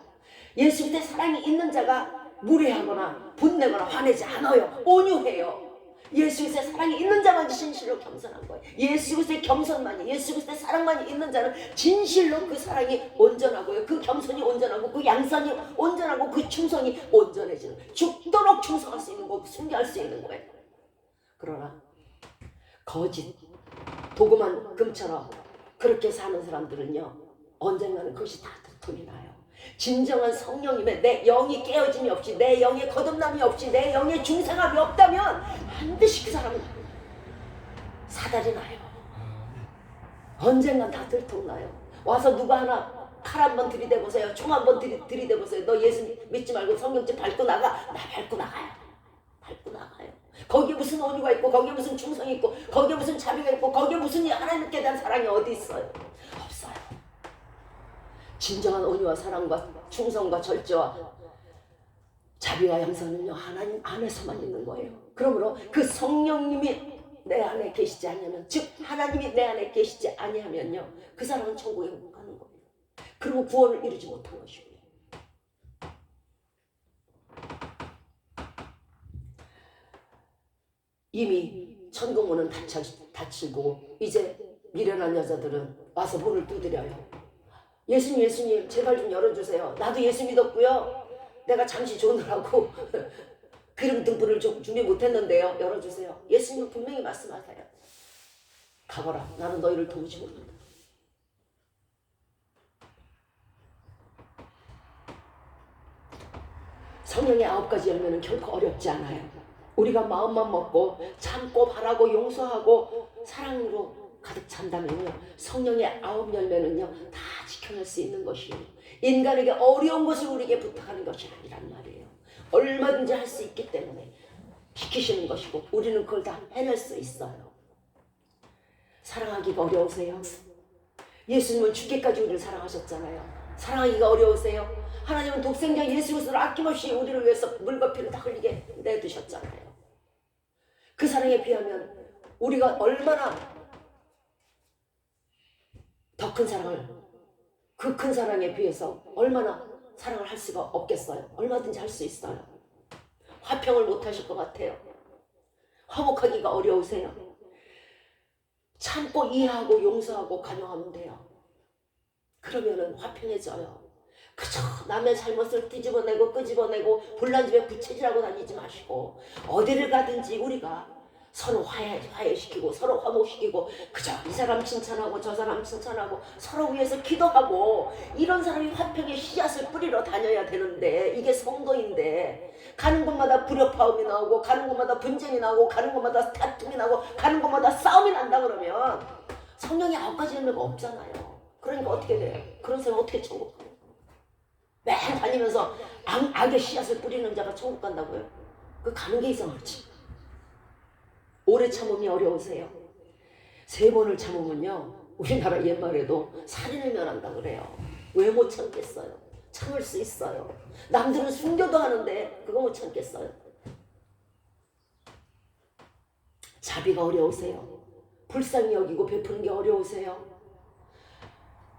A: 예수 그리스도의 사랑이 있는 자가 무례하거나 분내거나 화내지 않아요. 온유해요. 예수 그리스도의 사랑이 있는 자만 진실로 겸손한 거예요. 예수 그리스도의 겸손만이, 예수 그리스도의 사랑만이 있는 자는 진실로 그 사랑이 온전하고요, 그 겸손이 온전하고 그 양선이 온전하고 그 충성이 온전해지는, 죽도록 충성할 수 있는 거고 순교할 수 있는 거예요. 그러나 거짓, 도구만 금처럼 그렇게 사는 사람들은요 언젠가는 그것이 다 들통이 나요. 진정한 성령님의 내 영이 깨어짐이 없이, 내 영의 거듭남이 없이, 내 영의 중생함이 없다면 반드시 그 사람은 사달이 나요. 언젠간 다 들통나요. 와서 누가 하나 칼 한번 들이대보세요. 총 한번 들이대보세요. 너 예수 믿지 말고 성령집 밟고 나가. 나 밟고 나가요. 거기에 무슨 온유가 있고, 거기에 무슨 충성이 있고, 거기에 무슨 자비가 있고, 거기에 무슨 하나님께 대한 사랑이 어디 있어요? 없어요. 진정한 온유와 사랑과 충성과 절제와 자비와 양선은요 하나님 안에서만 있는 거예요. 그러므로 그 성령님이 내 안에 계시지 않으면, 즉 하나님이 내 안에 계시지 아니하면요 그 사람은 천국에 못 가는 거예요. 그리고 구원을 이루지 못한 것이고요. 이미 천국 문은 닫히고 이제 미련한 여자들은 와서 문을 두드려요. 예수님 제발 좀 열어주세요. 나도 예수 믿었고요. 내가 잠시 조느라고 기름 등불을 좀 준비 못했는데요. 열어주세요. 예수님은 분명히 말씀하세요. 가거라. 나는 너희를 도우지 못한다. 성령의 9가지 열매는 결코 어렵지 않아요. 우리가 마음만 먹고 참고 바라고 용서하고 사랑으로 가득 찬다면요 성령의 9열매는요 다 지켜낼 수 있는 것이에요. 인간에게 어려운 것을 우리에게 부탁하는 것이 아니란 말이에요. 얼마든지 할 수 있기 때문에 시키시는 것이고 우리는 그걸 다 해낼 수 있어요. 사랑하기가 어려우세요? 예수님은 죽기까지 우리를 사랑하셨잖아요. 사랑하기가 어려우세요? 하나님은 독생자 예수 그리스도를 아낌없이 우리를 위해서 물과 피를 다 흘리게 내두셨잖아요. 그 사랑에 비하면 우리가 얼마나 더 큰 사랑을, 그 큰 사랑에 비해서 얼마나 사랑을 할 수가 없겠어요. 얼마든지 할 수 있어요. 화평을 못 하실 것 같아요. 화목하기가 어려우세요? 참고 이해하고 용서하고 관용하면 돼요. 그러면은 화평해져요. 그저 남의 잘못을 뒤집어내고 끄집어내고 불난집에 부채질하고 다니지 마시고 어디를 가든지 우리가 서로 화해시키고 서로 화목시키고 그저 이 사람 칭찬하고 저 사람 칭찬하고 서로 위해서 기도하고 이런 사람이 화평의 씨앗을 뿌리러 다녀야 되는데 이게 성도인데 가는 곳마다 불협화음이 나오고 가는 곳마다 분쟁이 나오고 가는 곳마다 다툼이 나고 가는 곳마다 싸움이 난다 그러면 성령의 9가지 열매가 없잖아요. 그러니까 어떻게 돼요? 그런 사람 어떻게 천국 가요? 맨 다니면서 악의 씨앗을 뿌리는 자가 천국 간다고요? 그 가는 게 이상하지. 오래 참음이 어려우세요? 3번을 참으면요 우리나라 옛말에도 살인을 면한다 그래요. 왜 못 참겠어요? 참을 수 있어요. 남들은 순교도 하는데 그거 못 참겠어요? 자비가 어려우세요? 불쌍히 여기고 베푸는 게 어려우세요?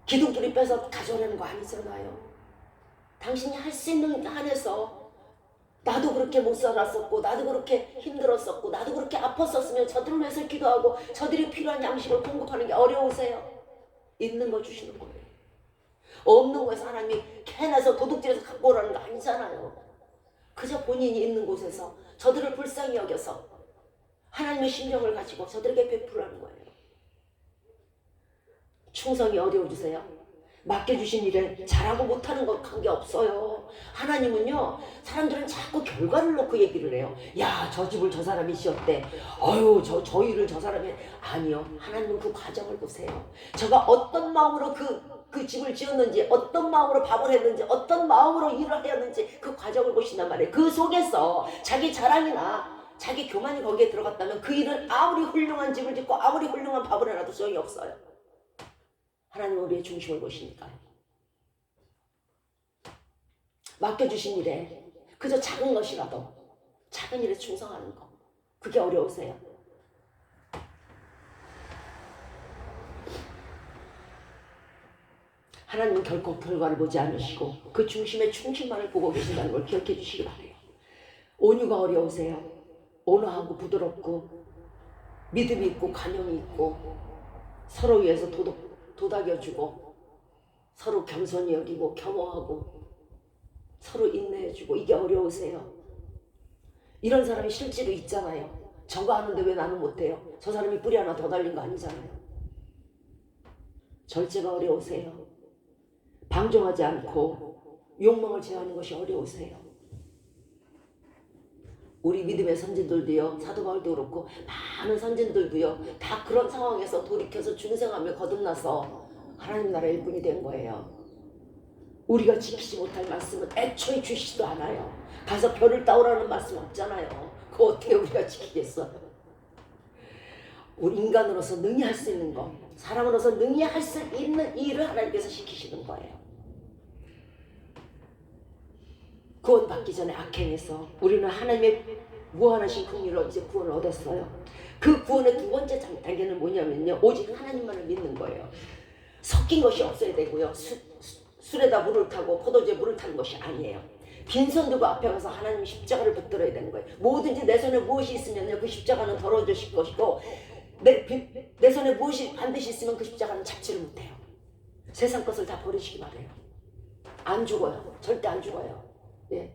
A: 기둥뿌리 빼서 가져오려는 거 아니잖아요. 당신이 할 수 있는 한에서 나도 그렇게 못 살았었고 나도 그렇게 힘들었었고 나도 그렇게 아팠었으면 저들을 위해서 기도하고 저들이 필요한 양식을 공급하는 게 어려우세요? 있는 거 주시는 거예요. 없는 거에서 하나님이 캐내서 도둑질해서 갖고 오라는 거 아니잖아요. 그저 본인이 있는 곳에서 저들을 불쌍히 여겨서 하나님의 심정을 가지고 저들에게 베풀라는 거예요. 충성이 어려워지세요? 맡겨주신 일에 잘하고 못하는 건 관계없어요. 하나님은요 사람들은 자꾸 결과를 놓고 얘기를 해요. 야, 저 집을 저 사람이 지었대. 아유, 저 일을 저 사람이. 아니요, 하나님은 그 과정을 보세요. 저가 어떤 마음으로 그 집을 지었는지, 어떤 마음으로 밥을 했는지, 어떤 마음으로 일을 하였는지 그 과정을 보신단 말이에요. 그 속에서 자기 자랑이나 자기 교만이 거기에 들어갔다면 그 일은 아무리 훌륭한 집을 짓고 아무리 훌륭한 밥을 해놔도 소용이 없어요. 하나님은 우리의 중심을 보시니까요. 맡겨주신 일에 그저 작은 것이라도 작은 일에 충성하는 거, 그게 어려우세요? 하나님은 결코 결과를 보지 않으시고 그 중심의 중심만을 보고 계신다는 걸 기억해 주시기 바라요. 온유가 어려우세요? 온화하고 부드럽고 믿음이 있고 관용이 있고 서로 위해서 도닥여주고 서로 겸손히 여기고 겸허하고 서로 인내해주고 이게 어려우세요? 이런 사람이 실제로 있잖아요. 저거 하는데 왜 나는 못해요? 저 사람이 뿌리 하나 더 달린 거 아니잖아요. 절제가 어려우세요? 방종하지 않고 욕망을 제어하는 것이 어려우세요? 우리 믿음의 선진들도요, 사도 바울도 그렇고 많은 선진들도요 다 그런 상황에서 돌이켜서 중생하며 거듭나서 하나님 나라 일꾼이 된 거예요. 우리가 지키지 못할 말씀은 애초에 주시지도 않아요. 가서 별을 따오라는 말씀 없잖아요. 그거 어떻게 우리가 지키겠어요? 우리 인간으로서 능히 할 수 있는 거, 사람으로서 능히 할 수 있는 일을 하나님께서 시키시는 거예요. 구원받기 전에 악행해서 우리는 하나님의 무한하신 긍휼로 이제 구원을 얻었어요. 그 구원의 두 번째 단계는 뭐냐면요, 오직 하나님만을 믿는 거예요. 섞인 것이 없어야 되고요, 술에다 물을 타고 포도주에 물을 타는 것이 아니에요. 빈손 들고 앞에 가서 하나님 십자가를 붙들어야 되는 거예요. 뭐든지 내 손에 무엇이 있으면요, 그 십자가는 더러워질 것이고, 내 손에 무엇이 반드시 있으면 그 십자가는 잡지를 못해요. 세상 것을 다 버리시기 바래요. 안 죽어요. 절대 안 죽어요. 예.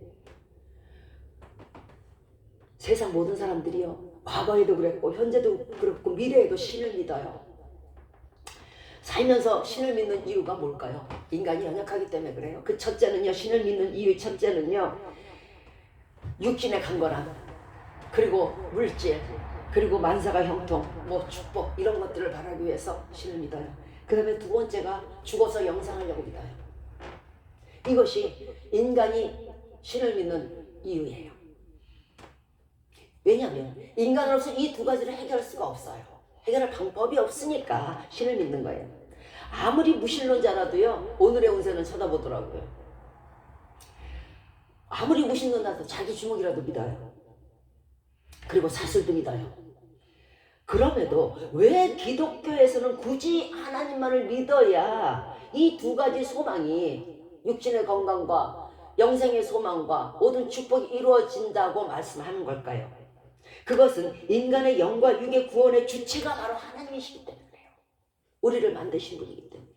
A: 세상 모든 사람들이요, 과거에도 그랬고 현재도 그렇고 미래에도 신을 믿어요. 살면서 신을 믿는 이유가 뭘까요? 인간이 연약하기 때문에 그래요. 그 첫째는요, 신을 믿는 이유의 첫째는요, 육신의 강건함, 그리고 물질, 그리고 만사가 형통, 뭐 축복, 이런 것들을 바라기 위해서 신을 믿어요. 그 다음에 두 번째가 죽어서 영생하려고 믿어요. 이것이 인간이 신을 믿는 이유예요. 왜냐하면 인간으로서 이 두 가지를 해결할 수가 없어요. 해결할 방법이 없으니까 신을 믿는 거예요. 아무리 무신론자라도요, 오늘의 운세는 쳐다보더라고요. 아무리 무신론자도 자기 주먹이라도 믿어요. 그리고 사슬도 믿어요. 그럼에도 왜 기독교에서는 굳이 하나님만을 믿어야 이 두 가지 소망이, 육신의 건강과 영생의 소망과 모든 축복이 이루어진다고 말씀하는 걸까요? 그것은 인간의 영과 육의 구원의 주체가 바로 하나님이시기 때문에 그래요. 우리를 만드신 분이기 때문에.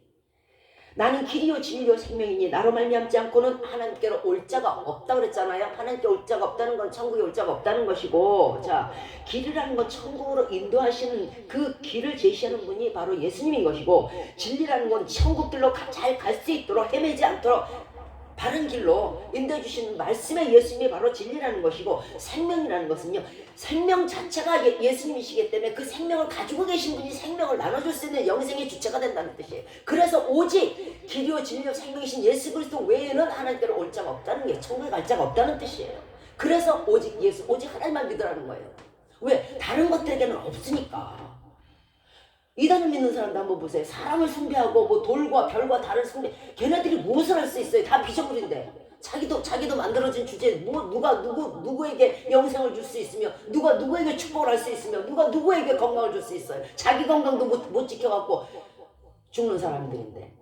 A: 나는 길이요 진리요 생명이니 나로 말미암지 않고는 하나님께로 올 자가 없다 그랬잖아요. 하나님께 올 자가 없다는 건 천국에 올 자가 없다는 것이고, 자, 길이라는 건 천국으로 인도하시는 그 길을 제시하는 분이 바로 예수님인 것이고, 진리라는 건 천국길로 잘 갈 수 있도록 헤매지 않도록 바른 길로 인도해 주시는 말씀의 예수님이 바로 진리라는 것이고, 생명이라는 것은요, 생명 자체가 예수님이시기 때문에 그 생명을 가지고 계신 분이 생명을 나눠줄 수 있는 영생의 주체가 된다는 뜻이에요. 그래서 오직 길이요 진리요 생명이신 예수 그리스도 외에는 하나님께로 올 자가 없다는 게, 천국에 갈 자가 없다는 뜻이에요. 그래서 오직 예수, 오직 하나님만 믿으라는 거예요. 왜? 다른 것들에게는 없으니까. 이단을 믿는 사람도 한번 보세요. 사람을 숭배하고 뭐 돌과 별과 달을 숭배, 걔네들이 무엇을 할 수 있어요? 다 비전물인데. 자기도 만들어진 주제에 누구에게 영생을 줄 수 있으며, 누가 누구에게 축복을 할 수 있으며, 누가 누구에게 건강을 줄 수 있어요? 자기 건강도 못 지켜갖고 죽는 사람들인데.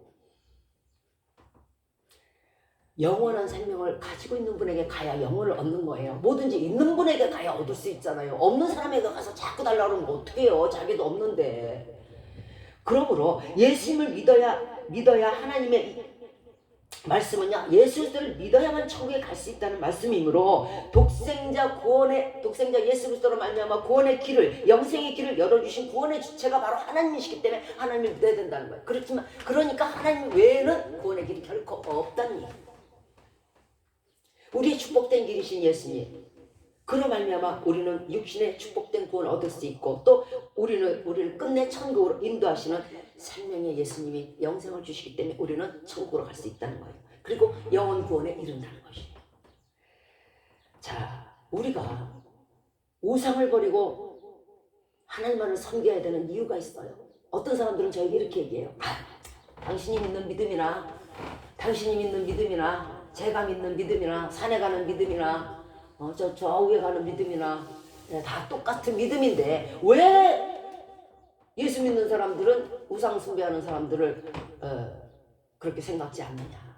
A: 영원한 생명을 가지고 있는 분에게 가야 영혼을 얻는 거예요. 뭐든지 있는 분에게 가야 얻을 수 있잖아요. 없는 사람에게 가서 자꾸 달라고 그러면 어떡해요? 자기도 없는데. 그러므로 예수님을 믿어야 하나님의 말씀은요, 예수를 믿어야만 천국에 갈 수 있다는 말씀이므로 독생자 예수 그리스도로 말미암아 구원의 길을, 영생의 길을 열어주신 구원의 주체가 바로 하나님이시기 때문에 하나님을 믿어야 된다는 거예요. 그러니까 하나님 외에는 구원의 길이 결코 없다는 얘기예요. 우리의 축복된 길이신 예수님, 그로 말미암아 우리는 육신의 축복된 구원을 얻을 수 있고, 또 우리를 끝내 천국으로 인도하시는 생명의 예수님이 영생을 주시기 때문에 우리는 천국으로 갈 수 있다는 거예요. 그리고 영원 구원에 이른다는 것이에요. 자, 우리가 우상을 버리고 하나님만을 섬겨야 되는 이유가 있어요. 어떤 사람들은 저에게 이렇게 얘기해요. 당신이 믿는 믿음이나 제가 믿는 믿음이나 산에 가는 믿음이나 저 위에 가는 믿음이나 다 똑같은 믿음인데 왜 예수 믿는 사람들은 우상 숭배하는 사람들을 그렇게 생각지 않느냐.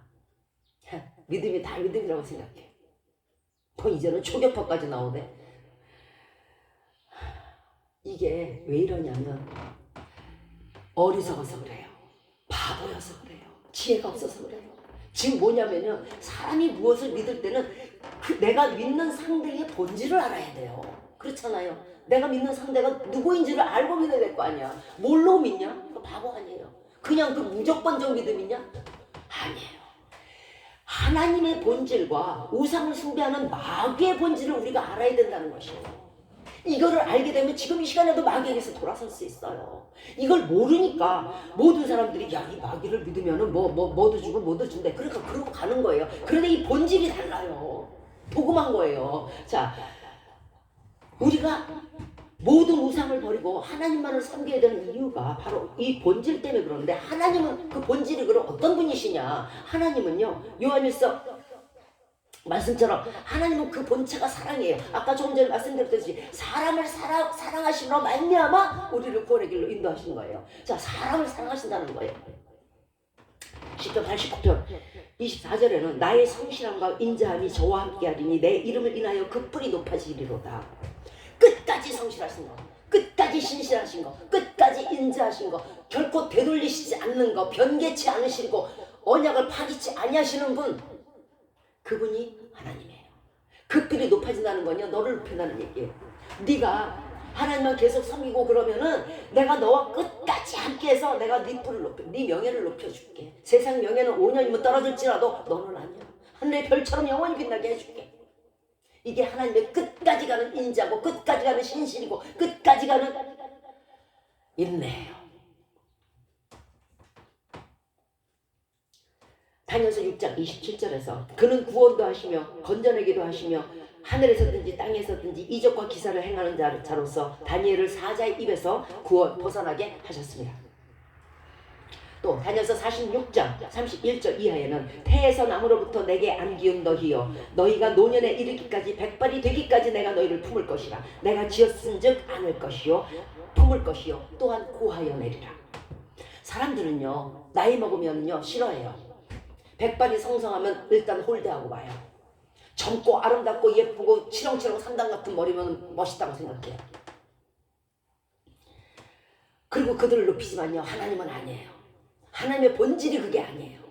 A: 믿음이 다 믿음이라고 생각해. 뭐 이제는 초교파까지 나오네. 이게 왜 이러냐면 어리석어서 그래요. 바보여서 그래요. 지혜가 없어서 그래요. 지금 뭐냐면요, 사람이 무엇을 믿을 때는 내가 믿는 상대의 본질을 알아야 돼요. 그렇잖아요. 내가 믿는 상대가 누구인지를 알고 믿어야 될 거 아니야. 뭘로 믿냐? 그거 바보 아니에요. 그냥 그 무조건적 믿음이냐? 아니에요. 하나님의 본질과 우상을 숭배하는 마귀의 본질을 우리가 알아야 된다는 것이에요. 이거를 알게 되면 지금 이 시간에도 마귀에게서 돌아설 수 있어요. 이걸 모르니까 모든 사람들이 야, 이 마귀를 믿으면은 뭐도 주고 뭐도 준대. 그러니까 그러고 가는 거예요. 그런데 이 본질이 달라요. 도금한 거예요. 자, 우리가 모든 우상을 버리고 하나님만을 섬겨야 되는 이유가 바로 이 본질 때문에 그러는데, 하나님은 그 본질이 그럼 어떤 분이시냐? 하나님은요, 요한일서 말씀처럼 하나님은 그 본체가 사랑이에요. 아까 조금 전에 말씀드렸듯이 사람을 사랑하심으로 말미암아 우리를 구원의 길로 인도하시는 거예요. 자, 사람을 사랑하신다는 거예요. 10편 89편 24절에는 나의 성실함과 인자함이 저와 함께하리니 내 이름을 인하여 그 뿔이 높아지리로다. 끝까지 성실하신 거, 끝까지 신실하신 거, 끝까지 인자하신 거, 결코 되돌리시지 않는 거, 변개치 않으시고 언약을 파기치 아니하시는 분, 그분이 하나님이에요. 그 뿔이 높아진다는 건요, 너를 높인다는 얘기예요. 네가 하나님만 계속 섬기고 그러면은 내가 너와 끝까지 함께해서 내가 네 뿔을 높여, 네 명예를 높여줄게. 세상 명예는 5년이면 떨어질지라도 너는 아니야. 하늘의 별처럼 영원히 빛나게 해줄게. 이게 하나님의 끝까지 가는 인자고, 끝까지 가는 신실이고, 끝까지 가는 인내예요. 다니엘서 6장 27절에서 그는 구원도 하시며 건져내기도 하시며 하늘에서든지 땅에서든지 이적과 기사를 행하는 자로서 다니엘을 사자의 입에서 구원 벗어나게 하셨습니다. 또 다니엘서 46장 31절 이하에는 태에서 나무로부터 내게 안기운 너희여 너희가 노년에 이르기까지 백발이 되기까지 내가 너희를 품을 것이라. 내가 지었은즉 안을 것이요 품을 것이요 또한 고하여 내리라. 사람들은요 나이 먹으면요 싫어해요. 백발이 성성하면 일단 홀대하고 봐요. 젊고 아름답고 예쁘고 치렁치렁 산당 같은 머리면 멋있다고 생각해요. 그리고 그들을 높이지만요 하나님은 아니에요. 하나님의 본질이 그게 아니에요.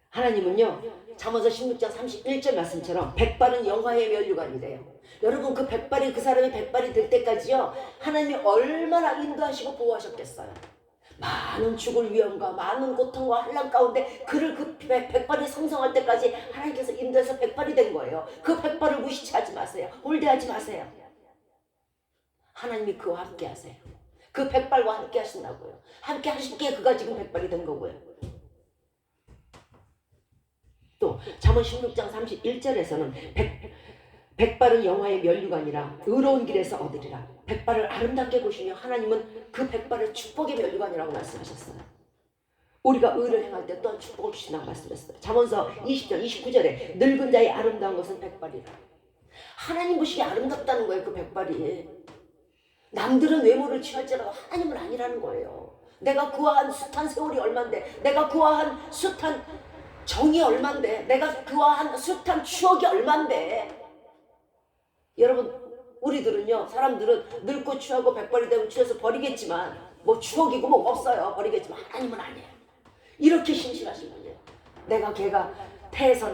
A: 하나님은요 잠언서 16장 31절 말씀처럼 백발은 영화의 면류관이래요. 여러분 그 백발이 그 사람이 백발이 될 때까지요 하나님이 얼마나 인도하시고 보호하셨겠어요. 많은 죽을 위험과 많은 고통과 환난 가운데 그를 그 백발이 성성할 때까지 하나님께서 인도해서 백발이 된 거예요. 그 백발을 무시하지 마세요. 홀대하지 마세요. 하나님이 그와 함께 하세요. 그 백발과 함께 하신다고요. 함께 하실게 그가 지금 백발이 된 거고요. 또 잠언 16장 31절에서는 백발은 영화의 면류관이라 의로운 길에서 얻으리라. 백발을 아름답게 보시며 하나님은 그 백발을 축복의 면류관이라고 말씀하셨어요. 우리가 의를 행할 때 또한 축복을 주신다고 말씀했어요. 잠언서 20장 29절에 늙은 자의 아름다운 것은 백발이라. 하나님 보시기에 아름답다는 거예요. 그 백발이. 남들은 외모를 취할지라도 하나님은 아니라는 거예요. 내가 그와한 숱한 세월이 얼만데, 내가 그와한 숱한 정이 얼만데, 내가 그와한 숱한 추억이 얼만데. 여러분 우리들은요 사람들은 늙고 취하고 백발이 되면 취해서 버리겠지만 뭐 추억이고 뭐 없어요. 버리겠지만 하나님은 아니에요. 이렇게 신실하신 분이에요. 내가 걔가 태에서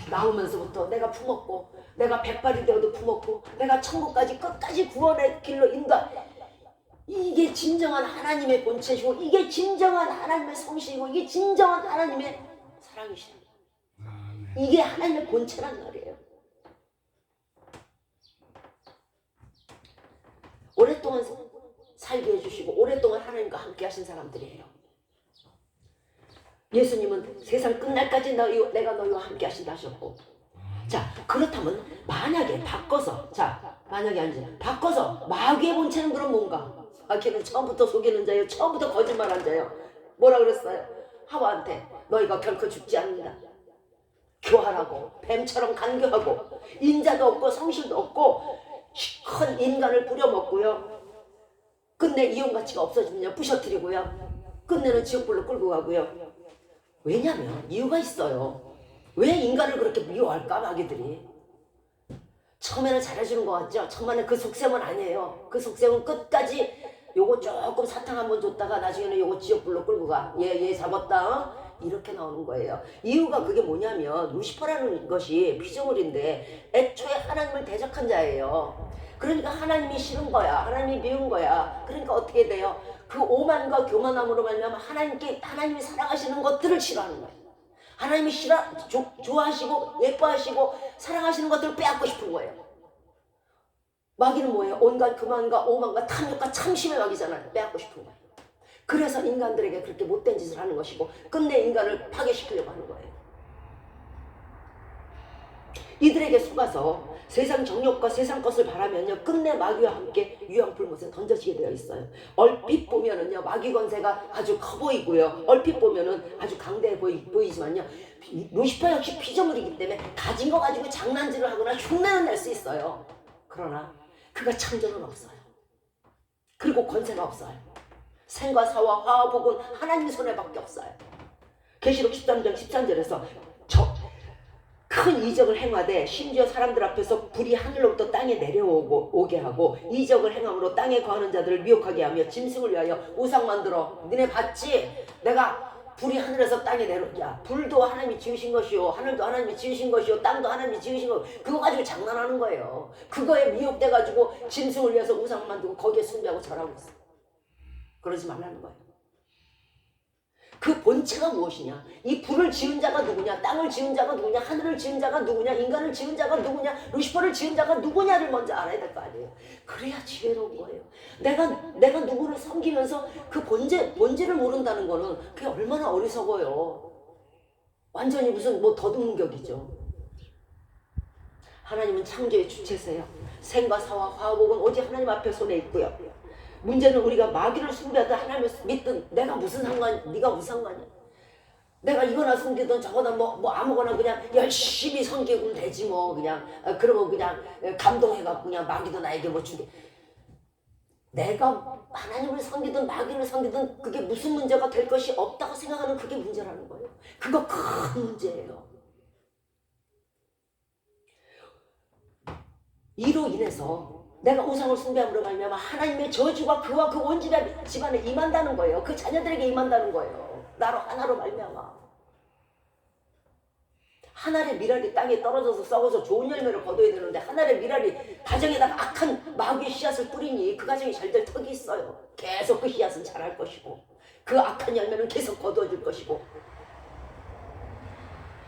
A: 나오면서부터 내가 품었고 내가 백발이 되어도 품었고 내가 천국까지 끝까지 구원의 길로 인도한 이게 진정한 하나님의 본체시고 이게 진정한 하나님의 성실이고 이게 진정한 하나님의 사랑이시다. 이게 하나님의 본체란 말이에요. 오랫동안 살게 해주시고 오랫동안 하나님과 함께 하신 사람들이에요. 예수님은 세상 끝날까지 내가 너희와 함께 하신다 하셨고, 자 그렇다면 만약에 바꿔서 바꿔서 마귀의 본체는 그럼 뭔가? 마귀는 처음부터 속이는 자예요. 처음부터 거짓말한 자예요. 뭐라 그랬어요? 하와한테 너희가 결코 죽지 않는다. 교활하고 뱀처럼 간교하고 인자도 없고 성실도 없고 큰 인간을 부려먹고요. 끝내 이용가치가 없어지면 부셔뜨리고요. 끝내는 지옥불로 끌고 가고요. 왜냐면 이유가 있어요. 왜 인간을 그렇게 미워할까 마귀들이. 처음에는 잘해주는 것 같죠? 처음에는 그 속셈은 아니에요. 그 속셈은 끝까지 요거 조금 사탕 한번 줬다가 나중에는 요거 지옥불로 끌고 가. 얘 잡았다. 이렇게 나오는 거예요. 이유가 그게 뭐냐면 루시퍼라는 것이 피조물인데 애초에 하나님을 대적한 자예요. 그러니까 하나님이 싫은 거야. 하나님이 미운 거야. 그러니까 어떻게 돼요? 그 오만과 교만함으로 말미암아 하나님이 사랑하시는 것들을 싫어하는 거예요. 하나님이 좋아하시고 예뻐하시고 사랑하시는 것들을 빼앗고 싶은 거예요. 마귀는 뭐예요? 온갖 교만과 오만과 탐욕과 참심의 마귀잖아요. 빼앗고 싶은 거예요. 그래서 인간들에게 그렇게 못된 짓을 하는 것이고 끝내 인간을 파괴시키려고 하는 거예요. 이들에게 속아서 세상 정욕과 세상 것을 바라면요 끝내 마귀와 함께 유황불못에 던져지게 되어 있어요. 얼핏 보면은요 마귀 권세가 아주 커 보이고요, 얼핏 보면은 아주 강대해 보이지만요 루시퍼 역시 피조물이기 때문에 가진 거 가지고 장난질을 하거나 흉내는 낼 수 있어요. 그러나 그가 창조는 없어요. 그리고 권세가 없어요. 생과 사와 화와 복은 하나님 손에밖에 없어요. 계시록 13장 13절에서 큰 이적을 행하되 심지어 사람들 앞에서 불이 하늘로부터 땅에 내려오게 하고 이적을 행함으로 땅에 거하는 자들을 미혹하게 하며 짐승을 위하여 우상 만들어. 니네 봤지? 내가 불이 하늘에서 땅에 내려오자. 불도 하나님이 지으신 것이요, 하늘도 하나님이 지으신 것이요, 땅도 하나님이 지으신 것. 그거 가지고 장난하는 거예요. 그거에 미혹돼 가지고 짐승을 위해서 우상 만들고 거기에 숭배하고 절하고 있어. 그러지 말라는 거예요. 그 본체가 무엇이냐? 이 불을 지은 자가 누구냐? 땅을 지은 자가 누구냐? 하늘을 지은 자가 누구냐? 인간을 지은 자가 누구냐? 루시퍼를 지은 자가 누구냐를 먼저 알아야 될 거 아니에요. 그래야 지혜로운 거예요. 내가 누구를 섬기면서 그 본질을 모른다는 거는 그게 얼마나 어리석어요. 완전히 무슨 더듬문격이죠. 하나님은 창조의 주체세요. 생과 사와 화복은 오직 하나님 앞에 손에 있고요. 문제는 우리가 마귀를 숭배하든 하나님을 믿든 네가 무슨 상관이야. 내가 이거나 섬기든 저거나 뭐 아무거나 그냥 열심히 섬기면 되지 뭐. 그냥 그러면 그냥 감동해갖고 그냥 마귀도 나에게 뭐 주게. 내가 하나님을 섬기든 마귀를 섬기든 그게 무슨 문제가 될 것이 없다고 생각하는 그게 문제라는 거예요. 그거 큰 문제예요. 이로 인해서 내가 우상을 숭배함으로 말미암아 하나님의 저주가 그와 그 온 집안에 임한다는 거예요. 그 자녀들에게 임한다는 거예요. 하나로 말미암아. 한 알의 밀알이 땅에 떨어져서 썩어서 좋은 열매를 거둬야 되는데 한 알의 밀알이 가정에다가 악한 마귀의 씨앗을 뿌리니 그 가정이 잘 될 턱이 있어요. 계속 그 씨앗은 자랄 것이고 그 악한 열매는 계속 거두어질 것이고.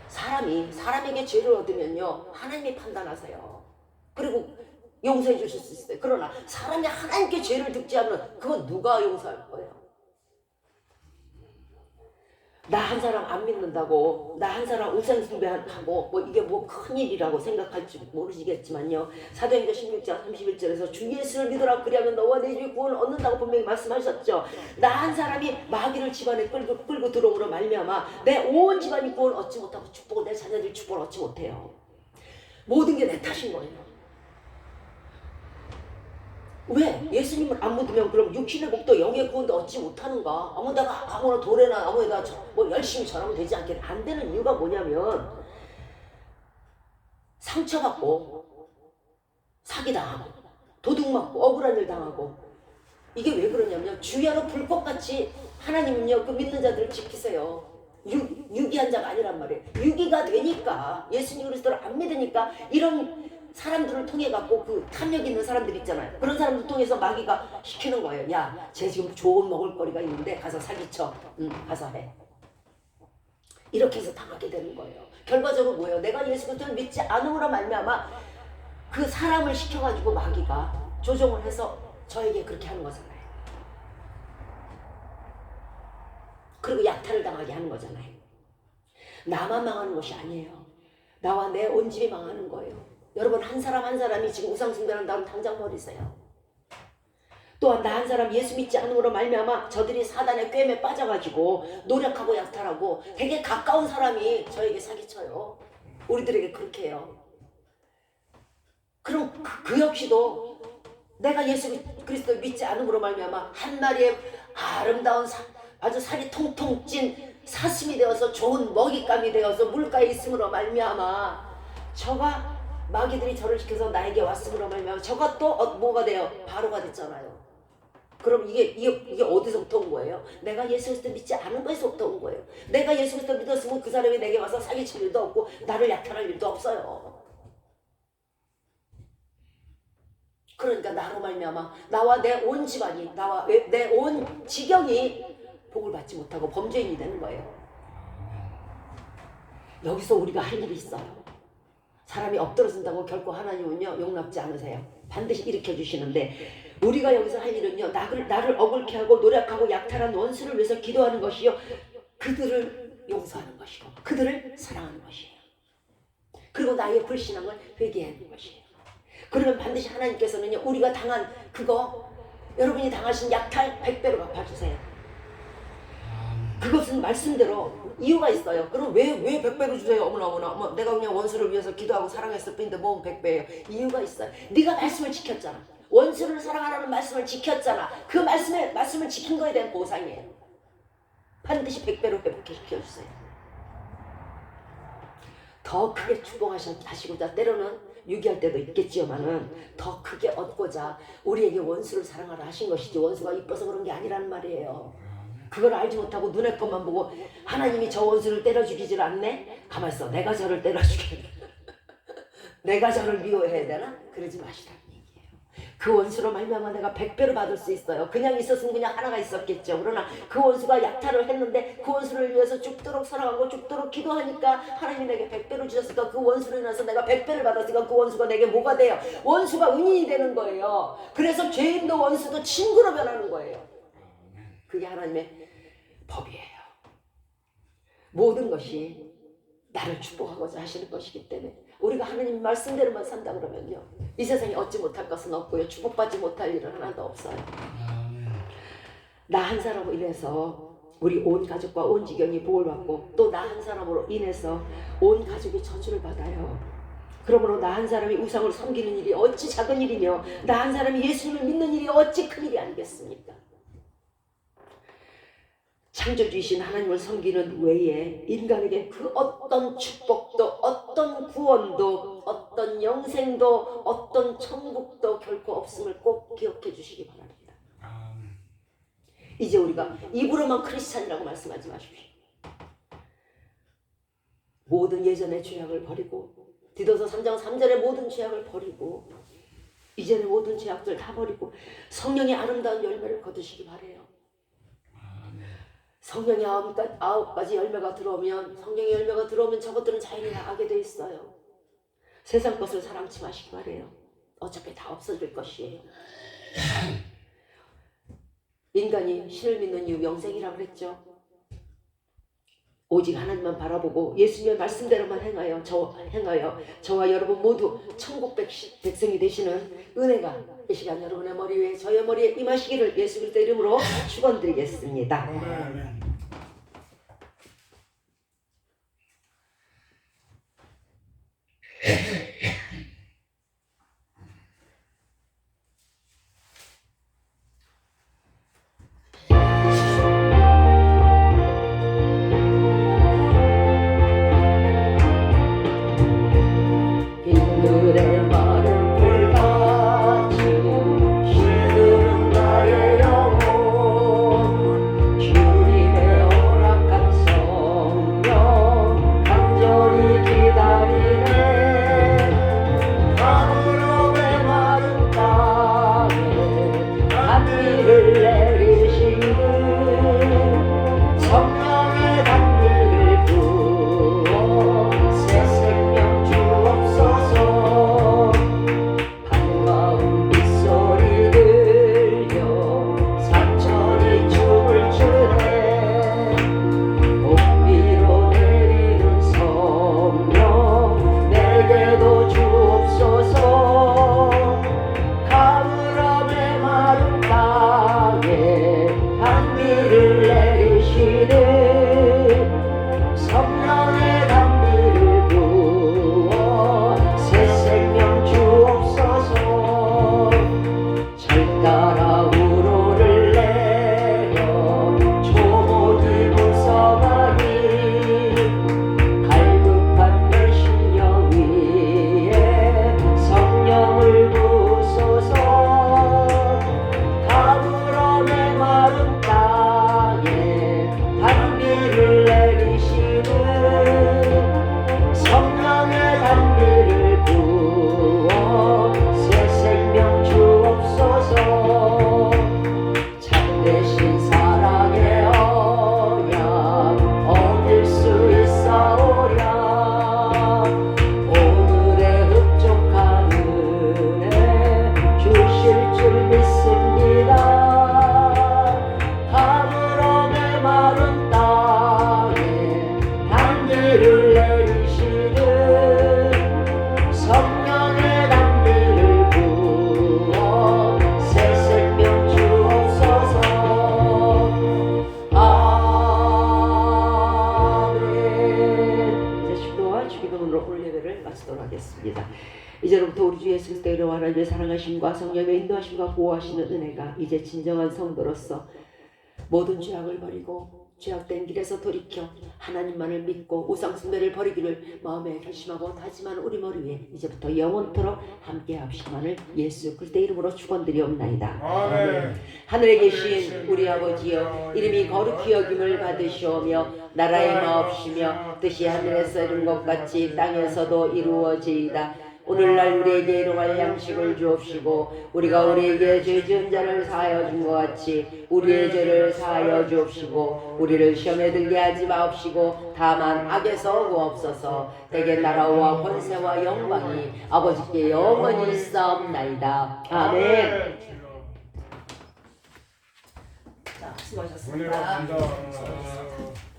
A: 사람에게 죄를 얻으면요 하나님이 판단하세요. 그리고 용서해 주실 수 있어요. 그러나 사람이 하나님께 죄를 듣지 않으면 그건 누가 용서할 거예요? 나 한 사람 안 믿는다고, 나 한 사람 우상 숭배하고 이게 큰일이라고 생각할지 모르시겠지만요. 사도행전 16장 31절에서 주 예수를 믿으라 그리하면 너와 내 집이 구원을 얻는다고 분명히 말씀하셨죠. 나 한 사람이 마귀를 집안에 끌고 들어옴으로 말미암아 내 온 집안이 구원을 얻지 못하고 축복을, 내 자녀들이 축복을 얻지 못해요. 모든 게 내 탓인 거예요. 왜? 예수님을 안 믿으면 그럼 육신의 복도 영의 구원도 얻지 못하는가? 내가 아무나 도래나 아무에다 열심히 전하면 되지 않겠나? 안 되는 이유가 뭐냐면 상처받고 사기당하고 도둑맞고 억울한 일 당하고. 이게 왜 그러냐면 주야로 불꽃같이 하나님은요 그 믿는 자들을 지키세요. 유기한 자가 아니란 말이에요. 유기가 되니까, 예수님 그리스도를 안 믿으니까 이런 사람들을 통해 갖고 그 탐욕 있는 사람들 있잖아요. 그런 사람들 통해서 마귀가 시키는 거예요. 야, 쟤 지금 좋은 먹을거리가 있는데 가서 사기쳐. 가서 해. 이렇게 해서 당하게 되는 거예요. 결과적으로 뭐예요? 내가 예수 그리스도를 믿지 않음으로 말미암아 그 사람을 시켜가지고 마귀가 조종을 해서 저에게 그렇게 하는 거잖아요. 그리고 약탈을 당하게 하는 거잖아요. 나만 망하는 것이 아니에요. 나와 내 온 집이 망하는 거예요. 여러분, 한 사람 한 사람이 지금 우상 숭배한다면 당장 버리세요. 또한 나 한 사람 예수 믿지 않음으로 말미암아 저들이 사단의 꿰매 빠져가지고 노력하고 약탈하고 되게 가까운 사람이 저에게 사기쳐요. 우리들에게 그렇게 해요. 그럼 그 역시도 내가 예수 그리스도를 믿지 않음으로 말미암아 한 마리의 아름다운 아주 살이 통통 찐 사슴이 되어서 좋은 먹잇감이 되어서 물가에 있음으로 말미암아 저가 마귀들이 저를 시켜서 나에게 왔음으로 말미암아 저가 또 뭐가 돼요? 바로가 됐잖아요. 그럼 이게 어디서부터 온 거예요? 내가 예수 그리스도 믿지 않은 거에서부터 온 거예요. 내가 예수 그리스도 믿었으면 그 사람이 내게 와서 사기칠 일도 없고 나를 약탈할 일도 없어요. 그러니까 나로 말미암아 나와 내 온 집안이, 나와 내 온 지경이 복을 받지 못하고 범죄인이 되는 거예요. 여기서 우리가 할 일이 있어요. 사람이 엎드러진다고 결코 하나님은요 용납지 않으세요. 반드시 일으켜 주시는데 우리가 여기서 할 일은요 나를 억울케 하고 노력하고 약탈한 원수를 위해서 기도하는 것이요 그들을 용서하는 것이고 그들을 사랑하는 것이에요. 그리고 나의 불신앙을 회개하는 것이에요. 그러면 반드시 하나님께서는요, 우리가 당한 그거, 여러분이 당하신 약탈 100배로 갚아주세요. 그것은 말씀대로 이유가 있어요. 그럼 왜 100배로 주세요? 어머나 내가 그냥 원수를 위해서 기도하고 사랑했을 뿐인데 뭐 100배예요. 이유가 있어요. 네가 말씀을 지켰잖아. 원수를 사랑하라는 말씀을 지켰잖아. 그 말씀을 지킨 거에 대한 보상이에요. 반드시 100배로 회복시켜주세요. 더 크게 축복하시고자 때로는 유기할 때도 있겠지만은 더 크게 얻고자 우리에게 원수를 사랑하라 하신 것이지, 원수가 이뻐서 그런 게 아니라는 말이에요. 그걸 알지 못하고 눈의 것만 보고 하나님이 저 원수를 때려 죽이질 않네? 가만 있어. 내가 저를 때려 죽여야 내가 저를 미워해야 되나? 그러지 마시라는 얘기예요. 그 원수로 말미암아 내가 100배로 받을 수 있어요. 그냥 있었으면 그냥 하나가 있었겠죠. 그러나 그 원수가 약탈을 했는데 그 원수를 위해서 죽도록 사랑하고 죽도록 기도하니까 하나님이 내게 100배로 주셨으니까 그 원수로 인해서 내가 100배를 받았으니까 그 원수가 내게 뭐가 돼요? 원수가 은인이 되는 거예요. 그래서 죄인도 원수도 친구로 변하는 거예요. 그게 하나님의 법이에요. 모든 것이 나를 축복하고자 하시는 것이기 때문에 우리가 하나님 말씀대로만 산다 그러면요, 이 세상에 얻지 못할 것은 없고요, 축복받지 못할 일은 하나도 없어요. 나 한 사람으로 인해서 우리 온 가족과 온 지경이 복을 받고 또 나 한 사람으로 인해서 온 가족이 저주를 받아요. 그러므로 나 한 사람이 우상을 섬기는 일이 어찌 작은 일이며 나 한 사람이 예수님을 믿는 일이 어찌 큰 일이 아니겠습니까? 창조주이신 하나님을 섬기는 외에 인간에게 그 어떤 축복도, 어떤 구원도, 어떤 영생도, 어떤 천국도 결코 없음을 꼭 기억해 주시기 바랍니다. 이제 우리가 입으로만 크리스찬이라고 말씀하지 마십시오. 모든 예전의 죄악을 버리고, 디도서 3장 3절의 모든 죄악을 버리고, 이전의 모든 죄악들 다 버리고 성령의 아름다운 열매를 거두시기 바라요. 성령의 9가지 열매가 들어오면, 성령의 열매가 들어오면 저것들은 자연히 나가게 돼 있어요. 세상 것을 사랑치 마시기 바래요. 어차피 다 없어질 것이에요. 인간이 신을 믿는 이유 영생이라고 그랬죠. 오직 하나님만 바라보고 예수님의 말씀대로만 행하여 저와 여러분 모두 천국 백성이 되시는 은혜가 이 시간 여러분의 머리 위에, 저의 머리에 임하시기를 예수 그리스도의 이름으로 축원드리겠습니다.
B: 아멘.
A: 빈들의 마른 불같이 시들은 나의 영혼, 주님의 기도하겠습니다. 이제로부터 우리 주 예수 그리스도의 이름으로 하나님의 사랑하심과 성령의 인도하심과 보호하시는 은혜가 이제 진정한 성도로서 모든 죄악을 버리고 죄악된 길에서 돌이켜 하나님만을 믿고 우상숭배를 버리기를 마음에 결심하고 다짐하는 우리 머리 위에 이제부터 영원토록 함께 합시만을 예수 그리스도의 이름으로 축원드리옵나이다.
B: 아멘.
A: 하늘에 계신 우리 아버지여, 이름이 거룩히 여김을 받으시오며 나라의 마옵시며 뜻이 하늘에서 이룬 것 같이 땅에서도 이루어지이다. 오늘날 우리에게 일용할 양식을 주옵시고 우리가 우리에게 죄 지은 자를 사하여 준 것 같이 우리의 죄를 사하여 주옵시고 우리를 시험에 들게 하지 마옵시고 다만 악에서 구하옵소서. 대개 나라와 권세와 영광이 아버지께 영원히 있사옵나이다. 아멘. 자,
B: 은혜가
A: 수고하셨습니다.
B: 간다.